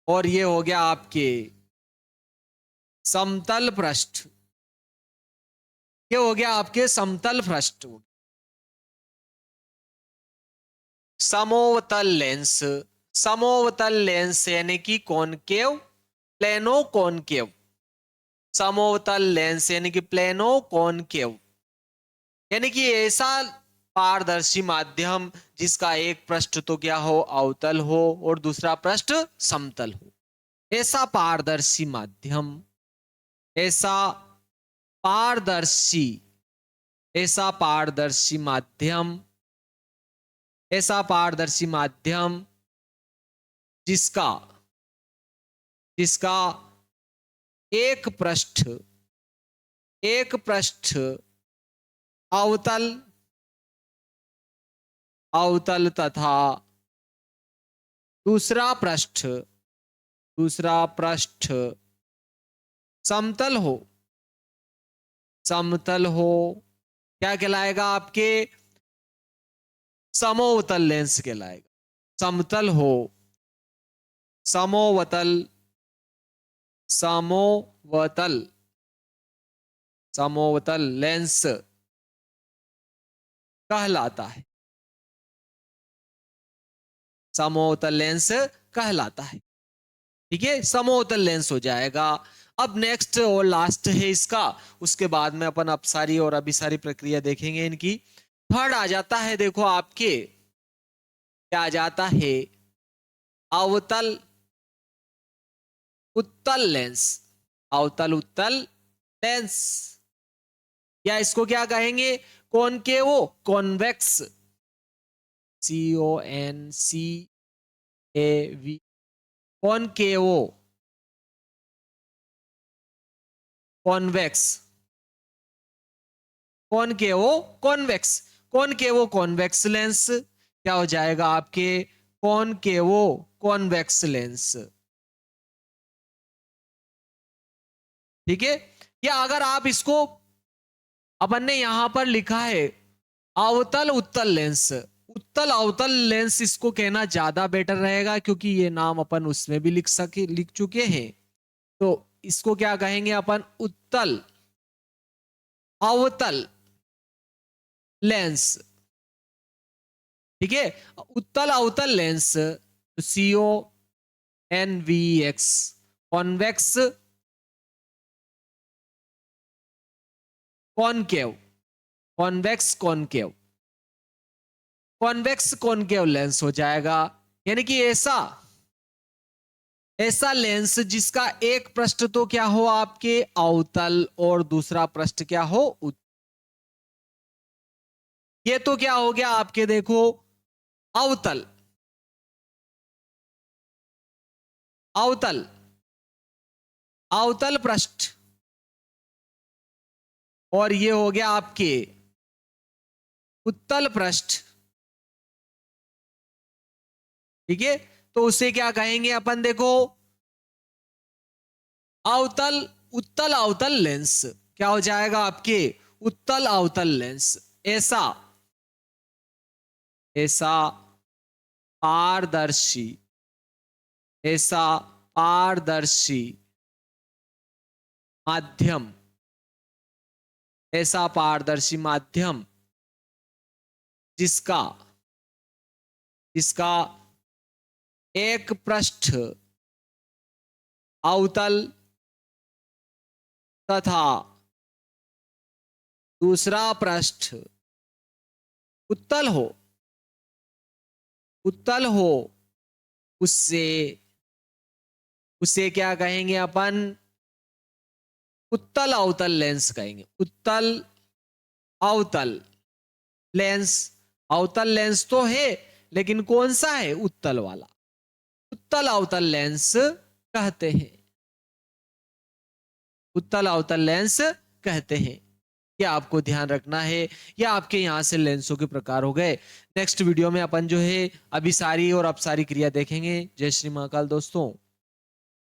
और ये हो गया आपके समतल पृष्ठ, ये हो गया आपके समतल पृष्ठ। समोवतल लेंस, समोवतल लेंस यानी कि कॉनकेव, प्लेनो कॉनकेव, समोवतल लेंस यानी कि प्लेनो कॉनकेव, यानी कि ऐसा पारदर्शी माध्यम जिसका एक पृष्ठ तो क्या हो, अवतल हो, और दूसरा पृष्ठ समतल हो। ऐसा पारदर्शी माध्यम, ऐसा पारदर्शी ऐसा पारदर्शी माध्यम, ऐसा पारदर्शी माध्यम जिसका जिसका एक पृष्ठ, एक पृष्ठ अवतल, अवतल तथा दूसरा पृष्ठ, दूसरा पृष्ठ समतल हो, समतल हो, क्या कहलाएगा आपके? समोवतल लेंस कहलाएगा। समतल हो, समोवतल, समोवतल, समोवतल लेंस कहलाता है, समोवतल लेंस कहलाता है। ठीक है, समोवतल लेंस हो जाएगा। अब नेक्स्ट और लास्ट है इसका, उसके बाद में अपन अपसारी और अभिसारी प्रक्रिया देखेंगे इनकी। थर्ड आ जाता है, देखो आपके क्या आ जाता है? अवतल उत्तल लेंस, अवतल उत्तल लेंस, या इसको क्या कहेंगे? कॉनकेवो convex, CONCAV, कॉनकेवो convex, कॉनकेवो convex, कॉनकेवो convex lens क्या हो जाएगा आपके? कॉनकेवो कॉन्वेक्स लेंस। ठीक है, या अगर आप इसको, अपन ने यहां पर लिखा है अवतल उत्तल लेंस, उत्तल अवतल लेंस इसको कहना ज्यादा बेटर रहेगा, क्योंकि ये नाम अपन उसमें भी लिख चुके हैं। तो इसको क्या कहेंगे अपन? उत्तल अवतल लेंस। ठीक है, उत्तल अवतल lens, CONVEX, convex concave, convex concave, convex concave lens हो जाएगा। यानी कि ऐसा ऐसा लेंस जिसका एक पृष्ठ तो क्या हो आपके? अवतल, और दूसरा पृष्ठ क्या हो? ये तो क्या हो गया आपके? देखो, अवतल, अवतल, अवतल पृष्ठ, और ये हो गया आपके उत्तल पृष्ठ। ठीक है, तो उसे क्या कहेंगे अपन? देखो, अवतल उत्तल अवतल लेंस क्या हो जाएगा आपके? उत्तल अवतल लेंस। ऐसा ऐसा पारदर्शी, ऐसा पारदर्शी माध्यम, ऐसा पारदर्शी माध्यम जिसका जिसका एक पृष्ठ अवतल तथा दूसरा पृष्ठ उत्तल हो, उत्तल हो, उससे उसे क्या कहेंगे अपन? उत्तल अवतल लेंस कहेंगे। उत्तल अवतल लेंस, अवतल लेंस तो है, लेकिन कौन सा है? उत्तल वाला, उत्तल अवतल लेंस कहते हैं, उत्तल अवतल लेंस कहते हैं। ये आपको ध्यान रखना है। या आपके यहां से लेंसों के प्रकार हो गए। नेक्स्ट वीडियो में अपन जो है अभिसारी और अपसारी क्रिया देखेंगे। जय श्री महाकाल दोस्तों।